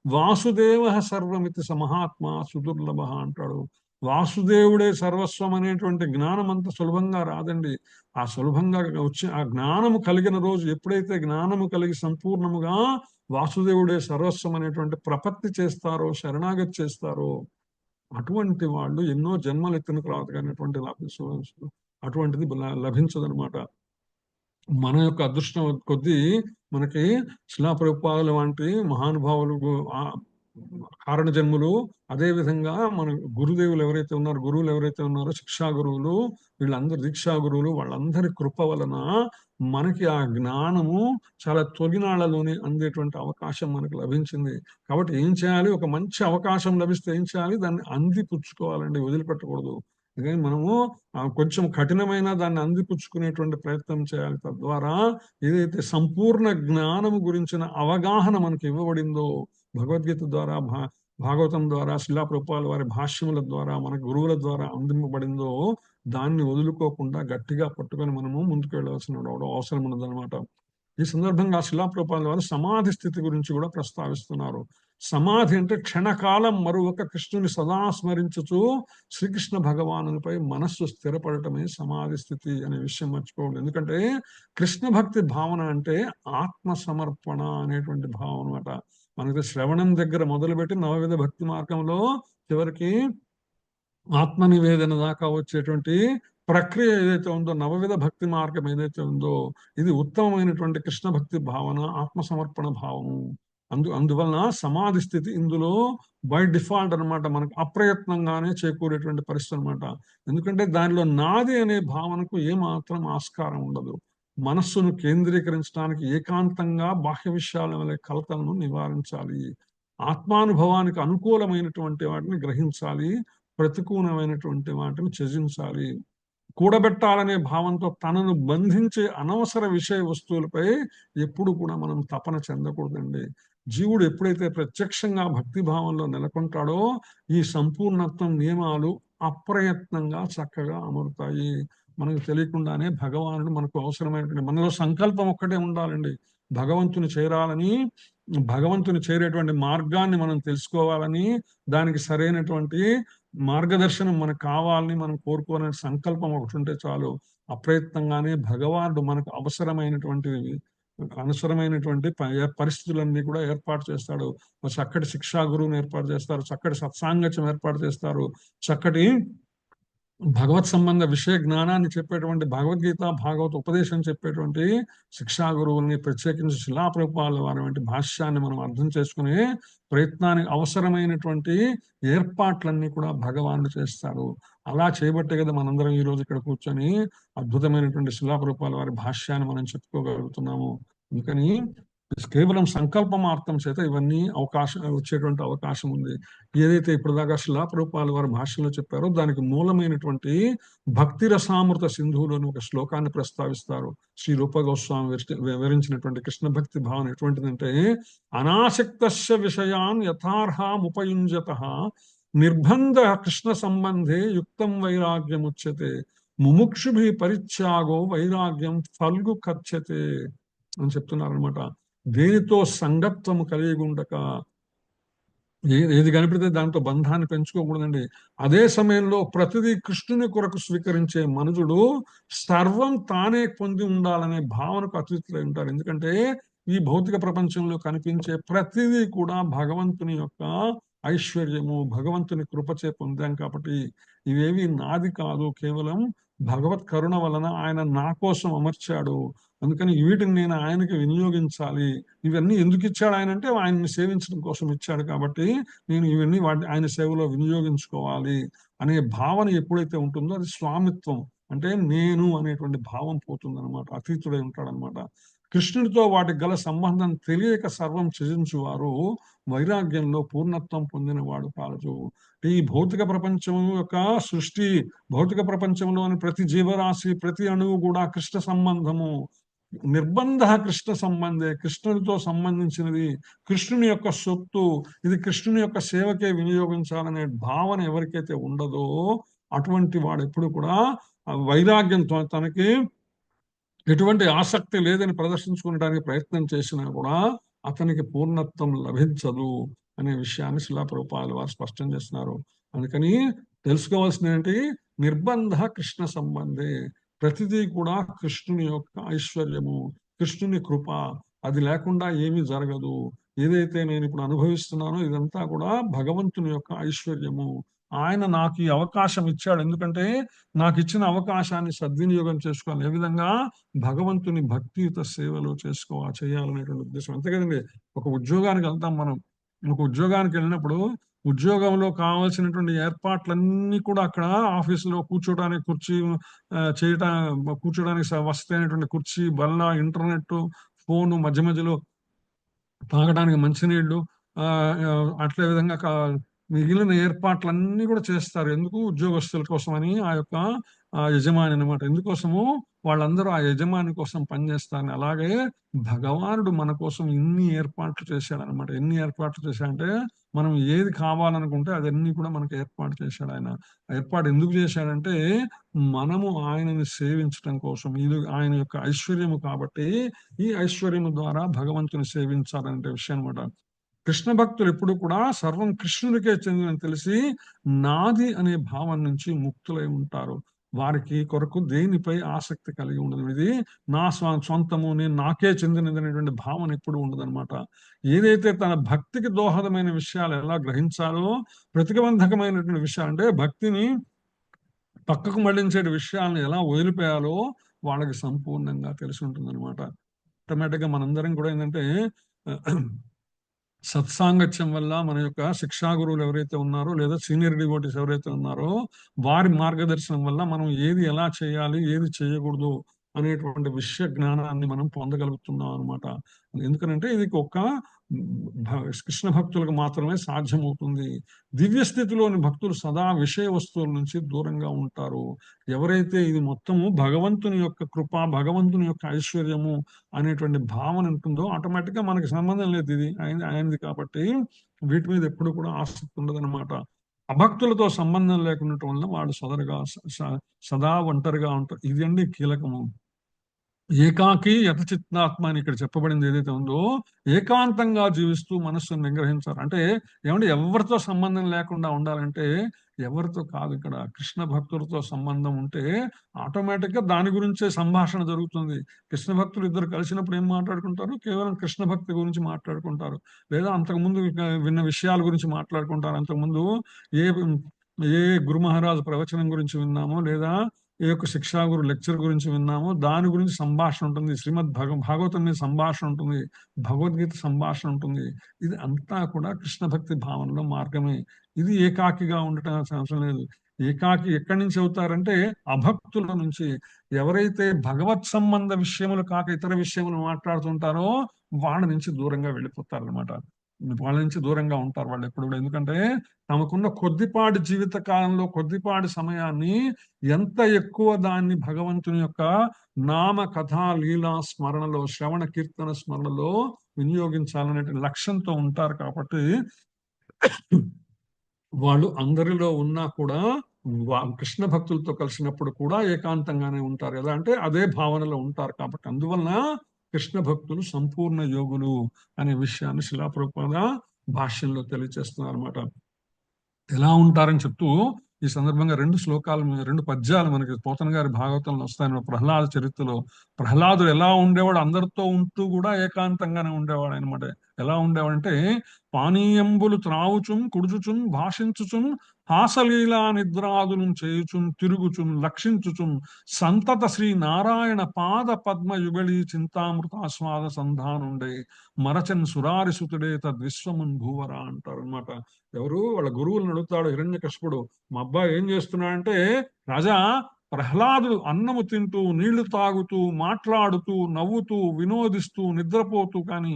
వాసుదేవ సర్వమితి సమహాత్మ సుదుర్లభ అంటాడు. వాసుదేవుడే సర్వస్వం అనేటువంటి జ్ఞానం అంత సులభంగా రాదండి. ఆ సులభంగా వచ్చి ఆ జ్ఞానము కలిగిన రోజు, ఎప్పుడైతే జ్ఞానము కలిగి సంపూర్ణముగా వాసుదేవుడే సర్వస్వం అనేటువంటి ప్రపత్తి చేస్తారో, శరణాగతి చేస్తారో, అటువంటి వాళ్ళు ఎన్నో జన్మలు ఎత్తిన తర్వాత కానీ అటువంటిది లభించదనమాట. మన యొక్క అదృష్టం కొద్దీ మనకి శిలాప్రభుపాదుల వంటి మహానుభావులు కారణ జన్ములు, అదే విధంగా మన గురువులు ఎవరైతే ఉన్నారో శిక్షా గురువులు, వీళ్ళందరూ దీక్షా గురువులు, వాళ్ళందరి కృప వలన మనకి ఆ జ్ఞానము చాలా తొలినాళ్లలోనే అందేటువంటి అవకాశం మనకు లభించింది. కాబట్టి ఏం చేయాలి? ఒక మంచి అవకాశం లభిస్తే ఏం చేయాలి? దాన్ని అందిపుచ్చుకోవాలండి, వదిలిపెట్టకూడదు. అందుకని మనము కొంచెం కఠినమైన దాన్ని అందిపుచ్చుకునేటువంటి ప్రయత్నం చేయాలి. తద్వారా ఏదైతే సంపూర్ణ జ్ఞానం గురించిన అవగాహన మనకి ఇవ్వబడిందో భగవద్గీత ద్వారా, భాగవతం ద్వారా, శిలాప్రభుపాదుల వారి భాష్యముల ద్వారా, మన గురువుల ద్వారా అందింపబడిందో దాన్ని వదులుకోకుండా గట్టిగా పట్టుకొని మనము ముందుకు వెళ్ళవలసిన అవసరం ఉన్నదనమాట. ఈ సందర్భంగా శిలాప్రభుపాదుల వారు సమాధి స్థితి గురించి కూడా ప్రస్తావిస్తున్నారు. సమాధి అంటే క్షణకాలం మరొక కృష్ణుని సదా స్మరించుచు శ్రీకృష్ణ భగవానునిపై మనస్సు స్థిరపడటమే సమాధి స్థితి అనే విషయం మర్చిపోవద్దు. ఎందుకంటే కృష్ణ భక్తి భావన అంటే ఆత్మ సమర్పణ అనేటువంటి భావన అనమాట. మనకి శ్రవణం దగ్గర మొదలుపెట్టి నవవిధ భక్తి మార్గంలో చివరికి ఆత్మ నివేదన దాకా వచ్చేటువంటి ప్రక్రియ ఏదైతే ఉందో, నవవిధ భక్తి మార్గం ఏదైతే ఉందో, ఇది ఉత్తమమైనటువంటి కృష్ణ భక్తి భావన, ఆత్మ సమర్పణ భావము. అందువలన సమాధి స్థితి ఇందులో బై డిఫాల్ట్ అనమాట, మనకు అప్రయత్నంగానే చేకూరేటువంటి పరిస్థితి అనమాట. ఎందుకంటే దానిలో నాది అనే భావనకు ఏమాత్రం ఆస్కారం ఉండదు. మనస్సును కేంద్రీకరించడానికి ఏకాంతంగా బాహ్య విషయాల వల్ల కలతలను నివారించాలి. ఆత్మానుభవానికి అనుకూలమైనటువంటి వాటిని గ్రహించాలి, ప్రతికూలమైనటువంటి వాటిని త్యజించాలి. కూడబెట్టాలనే భావంతో తనను బంధించే అనవసర విషయ వస్తువులపై ఎప్పుడు కూడా మనం తపన చెందకూడదండి. జీవుడు ఎప్పుడైతే ప్రత్యక్షంగా భక్తి భావంలో నెలకొంటాడో ఈ సంపూర్ణత్వం నియమాలు అప్రయత్నంగా చక్కగా అమరుతాయి. మనకు తెలియకుండానే భగవానుడు మనకు అవసరమైనటువంటి, మనలో సంకల్పం ఒక్కటే ఉండాలండి. భగవంతుని చేరాలని, భగవంతుని చేరేటువంటి మార్గాన్ని మనం తెలుసుకోవాలని, దానికి సరైనటువంటి మార్గదర్శనం మనకు కావాలని మనం కోరుకోవాలనే సంకల్పం ఒకటి ఉంటే చాలు. అప్రయత్నంగానే భగవానుడు మనకు అవసరమైనటువంటి పరిస్థితులన్నీ కూడా ఏర్పాటు చేస్తాడు. చక్కటి శిక్షా గురువుని ఏర్పాటు చేస్తారు, చక్కటి సత్సాంగత్యం ఏర్పాటు చేస్తారు, చక్కటి భగవత్ సంబంధ విషయ జ్ఞానాన్ని చెప్పేటువంటి భగవద్గీత భాగవత ఉపదేశం చెప్పేటువంటి శిక్షా గురువుల్ని, ప్రత్యేకించి శిలా ప్రభుపాదుల వారి వంటి భాష్యాన్ని మనం అర్థం చేసుకునే ప్రయత్నానికి అవసరమైనటువంటి ఏర్పాట్లన్నీ కూడా భగవానుడు చేస్తాడు. అలా చేయబట్టే కదా మనందరం ఈ రోజు ఇక్కడ కూర్చొని అద్భుతమైనటువంటి శిలా ప్రభుపాదుల వారి భాష్యాన్ని మనం చెప్పుకోగలుగుతున్నాము. అందుకని కేవలం సంకల్పమార్థం చేత ఇవన్నీ వచ్చేటువంటి అవకాశం ఉంది. ఏదైతే ఇప్పటిదాకా శిలా ప్రభుపాదుల వారి భాష్యంలో చెప్పారో దానికి మూలమైనటువంటి భక్తి రసామృత సింధువులోని ఒక శ్లోకాన్ని ప్రస్తావిస్తారు. శ్రీ రూప గోస్వామి వివరించినటువంటి కృష్ణ భక్తి భావన ఎటువంటిదంటే, అనాసక్తస్య విషయాన్ యథార్హముపయుంజతః నిర్బంధ కృష్ణ సంబంధే యుక్తం వైరాగ్యముచ్యతే ముముక్షుభి పరిత్యాగో వైరాగ్యం ఫల్గు కర్చతే అని చెప్తున్నారనమాట. దేనితో సంగత్వము కలిగి ఉండక, ఏది కనిపితే దాంతో బంధాన్ని పెంచుకోకూడదండి. అదే సమయంలో ప్రతిదీ కృష్ణుని కొరకు స్వీకరించే మనుషుడు సర్వం తానే పొంది ఉండాలనే భావనకు అతీతులై ఉంటారు. ఎందుకంటే ఈ భౌతిక ప్రపంచంలో కనిపించే ప్రతిదీ కూడా భగవంతుని యొక్క ఐశ్వర్యము, భగవంతుని కృపచే పొందాం కాబట్టి ఇవేవి నాది కాదు, కేవలం భగవత్ కరుణ వలన ఆయన నా కోసం అమర్చాడు. అందుకని వీటిని నేను ఆయనకి వినియోగించాలి. ఇవన్నీ ఎందుకు ఇచ్చాడు ఆయన అంటే, ఆయన్ని సేవించడం కోసం ఇచ్చాడు కాబట్టి నేను ఇవన్నీ ఆయన సేవలో వినియోగించుకోవాలి అనే భావన ఎప్పుడైతే ఉంటుందో అది స్వామిత్వం, అంటే నేను అనేటువంటి భావం పోతుందన్నమాట. అతీతుడై ఉంటాడనమాట. కృష్ణుడితో వాటికి గల సంబంధం తెలియక సర్వం త్యజించువారు వైరాగ్యంలో పూర్ణత్వం పొందినవాడు కాదు. ఈ భౌతిక ప్రపంచం యొక్క సృష్టి, భౌతిక ప్రపంచంలోని ప్రతి జీవరాశి, ప్రతి అణువు కూడా కృష్ణ సంబంధము, నిర్బంధ కృష్ణ సంబంధే, కృష్ణుడితో సంబంధించినది, కృష్ణుని యొక్క సొత్తు, ఇది కృష్ణుని యొక్క సేవకే వినియోగించాలనే భావన ఎవరికైతే ఉండదో అటువంటి వాడు ఎప్పుడు కూడా వైరాగ్యంతో, తనకి ఎటువంటి ఆసక్తి లేదని ప్రదర్శించుకోవడానికి ప్రయత్నం చేసినా కూడా అతనికి పూర్ణత్వం లభించదు అనే విషయాన్ని శిలా ప్రభుపాదుల వారు స్పష్టం చేస్తున్నారు. అందుకని తెలుసుకోవాల్సింది ఏంటి, నిర్బంధ కృష్ణ సంబంధే, ప్రతిదీ కూడా కృష్ణుని యొక్క ఐశ్వర్యము, కృష్ణుని కృప, అది లేకుండా ఏమీ జరగదు. ఏదైతే నేను ఇప్పుడు అనుభవిస్తున్నానో ఇదంతా కూడా భగవంతుని యొక్క ఐశ్వర్యము. ఆయన నాకు ఈ అవకాశం ఇచ్చాడు, ఎందుకంటే నాకు ఇచ్చిన అవకాశాన్ని సద్వినియోగం చేసుకోవాలి. ఏ విధంగా భగవంతుని భక్తియుత సేవలో చేయాలనేటువంటి ఉద్దేశం. అంతే కదండి. ఒక ఉద్యోగానికి వెళ్తాం మనం, ఒక ఉద్యోగానికి వెళ్ళినప్పుడు ఉద్యోగంలో కావాల్సినటువంటి ఏర్పాట్లన్నీ కూడా అక్కడ ఆఫీసులో కూర్చోడానికి కుర్చీ, కూర్చోడానికి వస్తైనటువంటి కుర్చీ, బల్ల, ఇంటర్నెట్, ఫోను, మధ్య మధ్యలో తాగడానికి మంచినీళ్లు, అట్లే విధంగా మిగిలిన ఏర్పాట్లన్నీ కూడా చేస్తారు. ఎందుకు? ఉద్యోగస్తుల కోసమని. ఆ యొక్క యజమాని అనమాట. ఎందుకోసము? వాళ్ళందరూ ఆ యజమాని కోసం పనిచేస్తారు. అలాగే భగవానుడు మన కోసం ఇన్ని ఏర్పాట్లు చేశాడు అనమాట. ఎన్ని ఏర్పాట్లు చేశాడంటే, మనం ఏది కావాలనుకుంటే అదన్నీ కూడా మనకు ఏర్పాటు చేశాడు ఆయన. ఏర్పాటు ఎందుకు చేశాడంటే మనము ఆయనని సేవించడం కోసం. ఇది ఆయన యొక్క ఐశ్వర్యము కాబట్టి ఈ ఐశ్వర్యము ద్వారా భగవంతుని సేవించాలనే విషయం అనమాట. కృష్ణ భక్తులు ఎప్పుడు కూడా సర్వం కృష్ణునికే చెందినని తెలిసి నాది అనే భావం నుంచి ముక్తులై ఉంటారు. వారికి కొరకు దేనిపై ఆసక్తి కలిగి ఉండదు. ఇది నా సొంతము, నేను నాకే చెందినది అనేటువంటి భావన ఎప్పుడు ఉండదన్నమాట. ఏదైతే తన భక్తికి దోహదమైన విషయాలు ఎలా గ్రహించాలో, ప్రతిబంధకమైనటువంటి విషయాలు అంటే భక్తిని పక్కకు మళ్లించే విషయాలను ఎలా వదిలిపోయాలో వాళ్ళకి సంపూర్ణంగా తెలిసి ఉంటుంది అనమాట. ఆటోమేటిక్గా మనందరం కూడా ఏంటంటే సత్సాంగత్యం వల్ల మన యొక్క శిక్షా గురువులు ఎవరైతే ఉన్నారో, లేదా సీనియర్ డివోటీస్ ఎవరైతే ఉన్నారో వారి మార్గదర్శనం వల్ల మనం ఏది ఎలా చేయాలి, ఏది చేయకూడదు అనేటువంటి విషయ జ్ఞానాన్ని మనం పొందగలుగుతున్నాం అనమాట. ఎందుకనంటే ఇది ఒక కృష్ణ భక్తులకు మాత్రమే సాధ్యమవుతుంది. దివ్య స్థితిలోని భక్తులు సదా విషయ వస్తువుల నుంచి దూరంగా ఉంటారు. ఎవరైతే ఇది మొత్తము భగవంతుని యొక్క కృప, భగవంతుని యొక్క ఐశ్వర్యము అనేటువంటి భావన ఉంటుందో ఆటోమేటిక్ గా మనకి సంబంధం లేదు, ఇది ఆయనది కాబట్టి వీటి మీద ఎప్పుడు కూడా ఆసక్తి ఉండదన్నమాట. అభక్తులతో సంబంధం లేకుండా వల్ల వాడు సదా ఒంటరిగా ఉంటారు. ఇది అండి కీలకము. ఏకాకి యథచిత్తాత్మ అని ఇక్కడ చెప్పబడింది ఏదైతే ఉందో, ఏకాంతంగా జీవిస్తూ మనస్సును నిగ్రహించాలి. అంటే ఏమంటే ఎవరితో సంబంధం లేకుండా ఉండాలంటే ఎవరితో కాదు, ఇక్కడ కృష్ణ భక్తులతో సంబంధం ఉంటే ఆటోమేటిక్ గా దాని గురించే సంభాషణ జరుగుతుంది. కృష్ణ భక్తులు ఇద్దరు కలిసినప్పుడు ఏం మాట్లాడుకుంటారు? కేవలం కృష్ణ భక్తి గురించి మాట్లాడుకుంటారు, లేదా అంతకుముందు విన్న విషయాల గురించి మాట్లాడుకుంటారు. అంతకుముందు ఏ ఏ గురు మహారాజు ప్రవచనం గురించి విన్నామో, లేదా ఏ యొక్క శిక్షాగురు లెక్చర్ గురించి విన్నామో దాని గురించి సంభాషణ ఉంటుంది. శ్రీమద్ భాగవతం మీద సంభాషణ ఉంటుంది, భగవద్గీత సంభాషణ ఉంటుంది. ఇది అంతా కూడా కృష్ణ భక్తి భావనలో మార్గమే. ఇది ఏకాకిగా ఉండటం అవసరం లేదు. ఏకాకి ఎక్కడి నుంచి అవుతారంటే అభక్తుల నుంచి. ఎవరైతే భగవత్ సంబంధ విషయములు కాక ఇతర విషయములు మాట్లాడుతుంటారో వాళ్ళ నుంచి దూరంగా వెళ్ళిపోతారు అనమాట. వాళ్ళ నుంచి దూరంగా ఉంటారు వాళ్ళు ఎప్పుడు కూడా. ఎందుకంటే తమకున్న కొద్దిపాటి జీవిత కాలంలో కొద్దిపాటి సమయాన్ని ఎంత ఎక్కువ దాన్ని భగవంతుని యొక్క నామ కథా లీలా స్మరణలో, శ్రవణ కీర్తన స్మరణలో వినియోగించాలనే లక్ష్యంతో ఉంటారు. కాబట్టి వాళ్ళు అందరిలో ఉన్నా కూడా కృష్ణ భక్తులతో కలిసినప్పుడు కూడా ఏకాంతంగానే ఉంటారు. ఎలా అంటే అదే భావనలో ఉంటారు. కాబట్టి అందువలన కృష్ణ భక్తులు సంపూర్ణ యోగులు అనే విషయాన్ని శిలా ప్రభుపాద భాష్యంలో తెలియజేస్తున్నారు అనమాట. ఎలా ఉంటారని చెప్తూ ఈ సందర్భంగా రెండు పద్యాలు మనకి పోతన గారి భాగవతంలో వస్తాయి. ప్రహ్లాద చరిత్రలో ప్రహ్లాదుడు ఎలా ఉండేవాడు, అందరితో ఉంటూ కూడా ఏకాంతంగానే ఉండేవాడు అనమాట. ఎలా ఉండేవాడంటే పానీయంబులు త్రావుచున్ కుడుచుచున్ భాషించుచున్ హాసలీలా నిద్రాదులను చేయుచున్ తిరుగుచున్ లక్షించుచున్ సంతత శ్రీ నారాయణ పాద పద్మ యుగళి చింతామృతాస్వాద సంధానుండే మరచన్ సురారిసుతుడే తద్విశ్వమున్ భూవరా అంటారు అనమాట. ఎవరు వాళ్ళ గురువులను అడుగుతాడు హిరణ్యకశిపుడు, మా అబ్బాయి ఏం చేస్తున్నాడంటే, రాజా ప్రహ్లాదుడు అన్నము తింటూ నీళ్లు తాగుతూ మాట్లాడుతూ నవ్వుతూ వినోదిస్తూ నిద్రపోతూ కానీ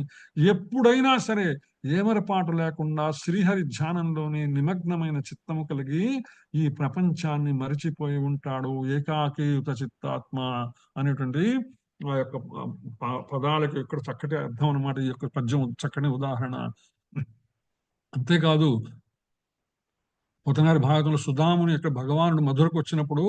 ఎప్పుడైనా సరే ఏమరపాటు లేకుండా శ్రీహరి ధ్యానంలోనే నిమగ్నమైన చిత్తము కలిగి ఈ ప్రపంచాన్ని మరిచిపోయి ఉంటాడు. ఏకాకీయుత చిత్తాత్మ అనేటువంటి ఆ యొక్క పదాలకు ఇక్కడ చక్కటి అర్థం అనమాట. ఈ యొక్క పద్యం చక్కని ఉదాహరణ. అంతేకాదు పోతనారి భాగవతంలో సుధాముని యొక్క భగవానుడు మధురకు వచ్చినప్పుడు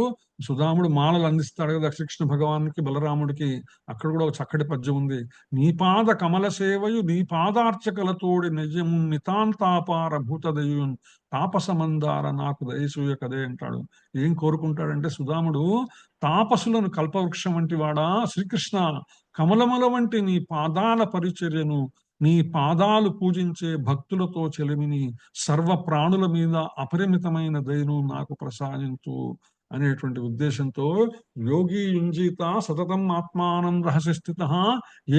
సుధాముడు మాలలు అందిస్తాడు కదా శ్రీకృష్ణ భగవానికి బలరాముడికి. అక్కడ కూడా ఒక చక్కటి పద్యం ఉంది. నీ పాద కమల సేవయు నీ పాదార్చకలతోడి నిజము నితాంతాపార భూతదయున్ తాపసమందార నాకు దయసూయ కదే అంటాడు. ఏం కోరుకుంటాడంటే సుధాముడు, తాపసులను కల్పవృక్షం వంటి వాడా శ్రీకృష్ణ, కమలముల వంటి నీ పాదాల పరిచర్యను, నీ పాదాలు పూజించే భక్తులతో చెలిమిని, సర్వ ప్రాణుల మీద అపరిమితమైన దయను నాకు ప్రసాదించు అనేటువంటి ఉద్దేశంతో యోగి యుంజిత సతతం ఆత్మానం రహస్య స్థిత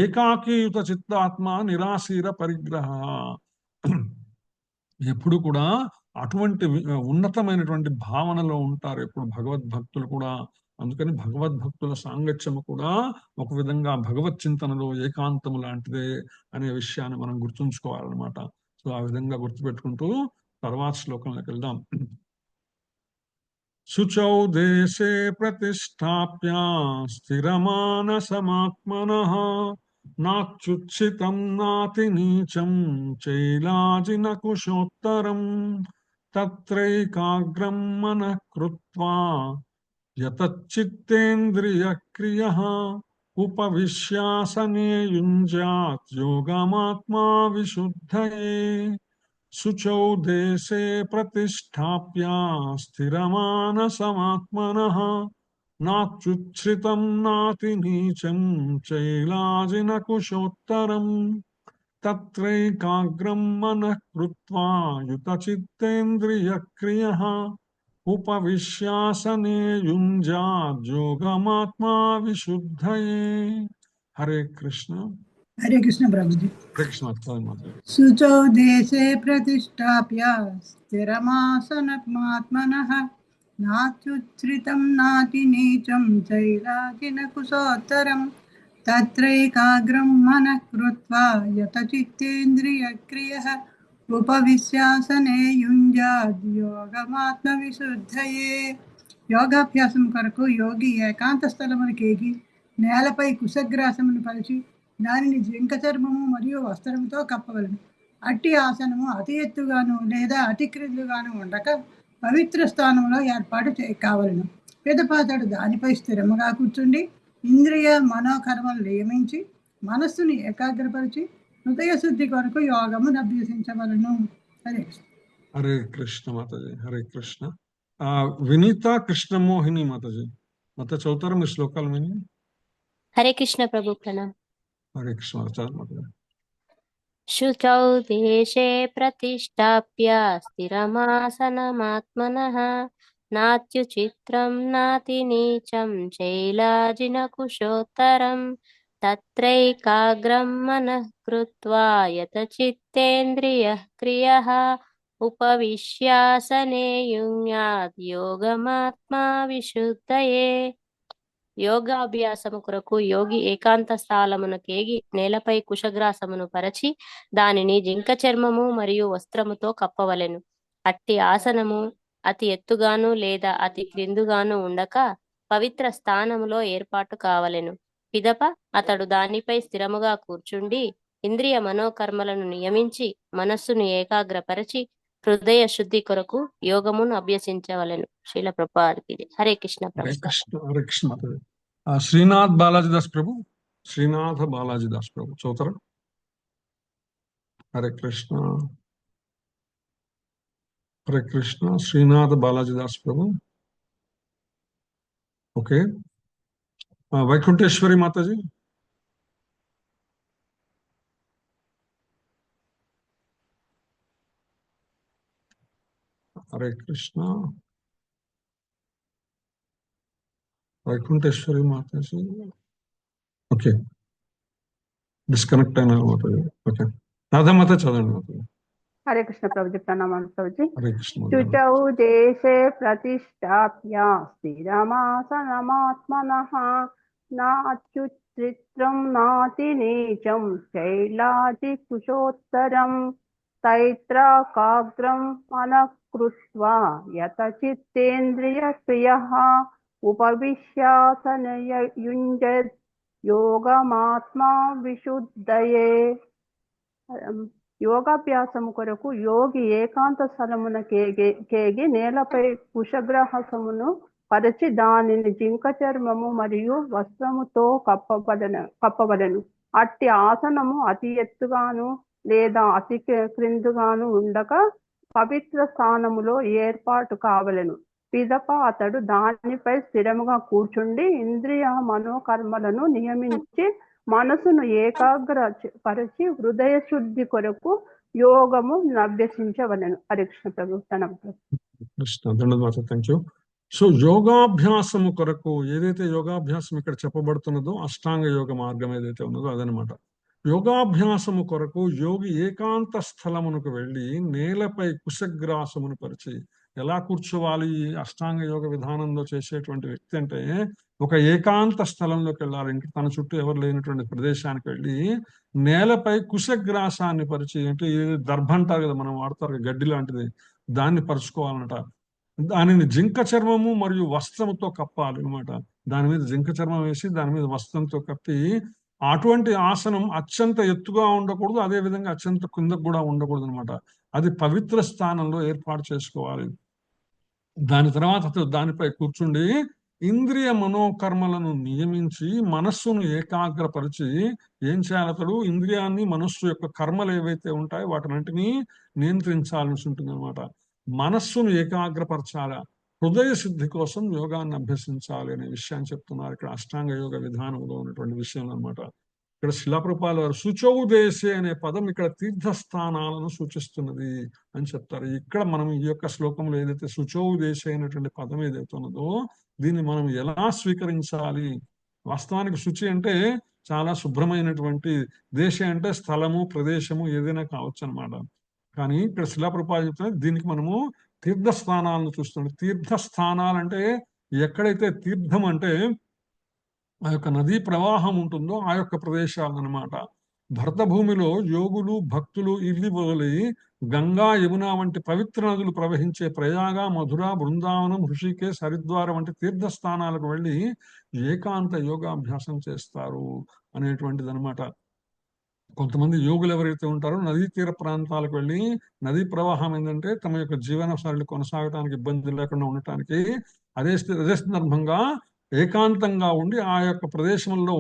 ఏకాకీయుత చిత్తాత్మ నిరాశీర పరిగ్రహ. ఎప్పుడు కూడా అటువంటి ఉన్నతమైనటువంటి భావనలో ఉంటారు ఎప్పుడు భగవద్భక్తులు కూడా. అందుకని భగవద్భక్తుల సాంగత్యము కూడా ఒక విధంగా భగవత్ చింతనలో ఏకాంతము లాంటిదే అనే విషయాన్ని మనం గుర్తుంచుకోవాలన్నమాట. సో ఆ విధంగా గుర్తుపెట్టుకుంటూ తర్వాత శ్లోకంలోకి వెళ్దాం. శుచౌ దేశే ప్రతిష్టాప్య స్థిరమానసమాత్మనః నాచ్యుత్సితం నాతి నీచం చైలాజిన కుశోత్తరం తత్రైకాగ్రం మనః కృత్వా యతచిత్తేంద్రియ క్రియః ఉపవిశ్యాసనే యుంజాత్ యోగమాత్మా విశుద్ధయే. శుచౌ దేశే ప్రతిష్టాప్య స్థిరమానసమాత్మనః నాచ్యుత్సితం నాతి నీచం చైలాజిన కుశోత్తరం తత్రైకాగ్రం మనః కృత్వా యుతచిత్తేంద్రియ క్రియః ఉపవిశ్యాసనే యుంజాత్ యోగమాత్మా విశుద్ధయే. హరే కృష్ణ.
హరే కృష్ణ ప్రభుజీ.
కృష్ణ.
శుచౌ దేశే ప్రతిష్టాప్య స్థిరమాసనమాత్మనః నాత్యుచ్ఛ్రితం నాతి నీచం చైరాజిన కుశోత్తరం తత్రైకాగ్రం మనః కృత్వా యతచిత్తేంద్రియక్రియః ఉపవిశ్యాసనే యుంజాద్ యోగమాత్మ విశుద్ధయే. యోగాభ్యాసం కొరకు యోగి ఏకాంత స్థలమునకేగి నేలపై కుశగ్రాసమును పరిచి దానిని జింక చర్మము మరియు వస్త్రముతో కప్పవలను. అట్టి ఆసనము అతి ఎత్తుగాను లేదా అతి క్రిందుగాను ఉండక పవిత్ర స్థానంలో ఏర్పాటు కావలను. పిదపాతడు దానిపై స్థిరముగా కూర్చుండి ఇంద్రియ మనోకర్మలు నియమించి మనస్సుని ఏకాగ్రపరిచి హృదయ శుద్ధి కొరకు యోగమును అభ్యసించవలను. హరే కృష్ణ.
హరే కృష్ణ మాతాజీ. హరే కృష్ణ. వినీత కృష్ణమోహిని మాతాజీ, మాత చదువుతారా మీ శ్లోకాలు విని?
హరే కృష్ణ ప్రభు ప్రణామ్.
హరే కృష్ణ చదువు మాతాజీ.
శుచౌ దేశే ప్రతిష్టాప్య స్థిరమాసనమాత్మనః నాత్యుచిత్రం నాతి నీచం శైలాజిన కుశోత్తరం తత్రైకాగ్రం మనః కృత్వా యతచిత్తేంద్రియః క్రియః ఉపవిశ్యాసనే యుంయాద్ యోగమాత్మా విశుద్ధయే. యోగాభ్యాసము కొరకు యోగి ఏకాంత స్థలమునకేగి నేలపై కుశగ్రాసమును పరచి దానిని జింక చర్మము మరియు వస్త్రముతో కప్పవలెను. అట్టి ఆసనము అతి ఎత్తుగాను లేదా అతి క్రిందుగాను ఉండక పవిత్ర స్థానములో ఏర్పాటు కావలెను. పిదప అతడు దానిపై స్థిరముగా కూర్చుండి ఇంద్రియ మనోకర్మలను నియమించి మనస్సును ఏకాగ్రపరచి హృదయ శుద్ధి కొరకు యోగమును అభ్యసించవలెను. శ్రీల ప్రభుపాదికి హరే కృష్ణ
హరే
ప్రభు.
కృష్ణ. హరే కృష్ణ మాతాజీ. శ్రీనాథ్ బాలాజీ దాస్ ప్రభు, శ్రీనాథ బాలాజీ దాస్ ప్రభు చదువుతారా? Hare Krishna. Hare Krishna. Srinatha Balaji Das Prabhu. Okay. Vaikuntheshwari Mataji. Hare Krishna. Vaikuntheshwari Mataji. Okay, disconnect అయిన మాతాజీ. ఓకే, రాధామాత చదవండి మాతాజీ.
హరే కృష్ణ ప్రభుజీ ప్రణామాలు ప్రభుజీ.
హరే కృష్ణ.
శుచౌ దేశే ప్రతిష్టాప్య స్థిరమాసనమాత్మనః నాత్యుచ్ఛ్రితం నాతి నీచం శైలాజి కుశోత్తరం తైత్రాకాగ్రం మనః కృత్వా యతచిత్తేంద్రియ క్రియః ఉపవిశ్యాసనయ యుంజద్ యోగమాత్మా విశుద్ధయే. యోగాభ్యాసము కొరకు యోగి ఏకాంత స్థలమున కేగి నేలపై కుశగ్రాసమును పరిచి దానిని జింక చర్మము మరియు వస్త్రముతో కప్పవలెను. అట్టి ఆసనము అతి ఎత్తుగాను లేదా అతి క్రిందుగాను ఉండక పవిత్ర స్థానములో ఏర్పాటు కావలెను. పిదప అతడు దానిపై స్థిరముగా కూర్చుండి ఇంద్రియ మనోకర్మలను నియమించి మనసును ఏకాగ్ర పరిచి హృదయ శుద్ధి కొరకు యోగము అభ్యసించవలెను. హరే కృష్ణ ప్రభు.
కృష్ణ. ధన్యవాదాలు. Thank you. సో యోగాభ్యాసము కొరకు ఏదైతే యోగాభ్యాసం ఇక్కడ చెప్పబడుతున్నదో అష్టాంగ యోగ మార్గం ఏదైతే ఉన్నదో అదనమాట. యోగాభ్యాసము కొరకు యోగి ఏకాంత స్థలమునకు వెళ్ళి నేలపై కుశగ్రాసమును పరిచి ఎలా కూర్చోవాలి అష్టాంగ యోగ విధానంలో చేసేటువంటి వ్యక్తి అంటే ఒక ఏకాంత స్థలంలోకి వెళ్ళాలి. ఇంక తన చుట్టూ ఎవరు లేనటువంటి ప్రదేశానికి వెళ్ళి నేలపై కుశగ్రాసాన్ని పరిచి, అంటే దర్భ అంటారు కదా మనం వాడతారు గడ్డి లాంటిది, దాన్ని పరుచుకోవాలన్నట. దానిని జింక చర్మము మరియు వస్త్రముతో కప్పాలి అనమాట. దాని మీద జింక చర్మం వేసి దాని మీద వస్త్రంతో కప్పి అటువంటి ఆసనం అత్యంత ఎత్తుగా ఉండకూడదు, అదే విధంగా అత్యంత కిందకు కూడా ఉండకూడదు అనమాట. అది పవిత్ర స్థానంలో ఏర్పాటు చేసుకోవాలి. దాని తర్వాత దానిపై కూర్చుండి ఇంద్రియ మనోకర్మలను నియమించి మనస్సును ఏకాగ్రపరిచి ఏం చేయాలి? అతడు ఇంద్రియాన్ని మనస్సు యొక్క కర్మలు ఏవైతే ఉంటాయో వాటినంటిని నియంత్రించాల్సి ఉంటుంది అనమాట. మనస్సును ఏకాగ్రపరచాల, హృదయ శుద్ధి కోసం యోగాన్ని అభ్యసించాలి అనే విషయాన్ని చెప్తున్నారు ఇక్కడ అష్టాంగ యోగ విధానంలో ఉన్నటువంటి విషయం అనమాట. ఇక్కడ శిలాప్రపాల వారు శుచౌ దేశే అనే పదం ఇక్కడ తీర్థస్థానాలను సూచిస్తున్నది అని చెప్తారు. ఇక్కడ మనం ఈ యొక్క శ్లోకంలో ఏదైతే శుచౌ దేశే అనేటువంటి పదం ఏదైతే ఉన్నదో దీన్ని మనం ఎలా స్వీకరించాలి? వాస్తవానికి శుచి అంటే చాలా శుభ్రమైనటువంటి, దేశ అంటే స్థలము ప్రదేశము ఏదైనా కావచ్చు అనమాట. కానీ ఇక్కడ శిలాప్రపాల చెప్తున్నది దీనికి మనము తీర్థస్థానాలను చూస్తుండే. తీర్థస్థానాలంటే ఎక్కడైతే తీర్థం అంటే ఆ యొక్క నదీ ప్రవాహం ఉంటుందో ఆ యొక్క ప్రదేశాలు అనమాట. భరత భూమిలో యోగులు భక్తులు ఇల్లి వదిలి గంగా యమున వంటి పవిత్ర నదులు ప్రవహించే ప్రయాగ, మధుర, బృందావనం, హృషికేశ్, హరిద్వారం వంటి తీర్థస్థానాలకు వెళ్ళి ఏకాంత యోగాభ్యాసం చేస్తారు అనేటువంటిది అనమాట. కొంతమంది యోగులు ఎవరైతే ఉంటారో నదీ తీర ప్రాంతాలకు వెళ్ళి నదీ ప్రవాహం ఏంటంటే తమ యొక్క జీవన శైలి కొనసాగడానికి ఇబ్బంది లేకుండా ఉండటానికి అదే సందర్భంగా ఏకాంతంగా ఉండి ఆ యొక్క ప్రదేశంలో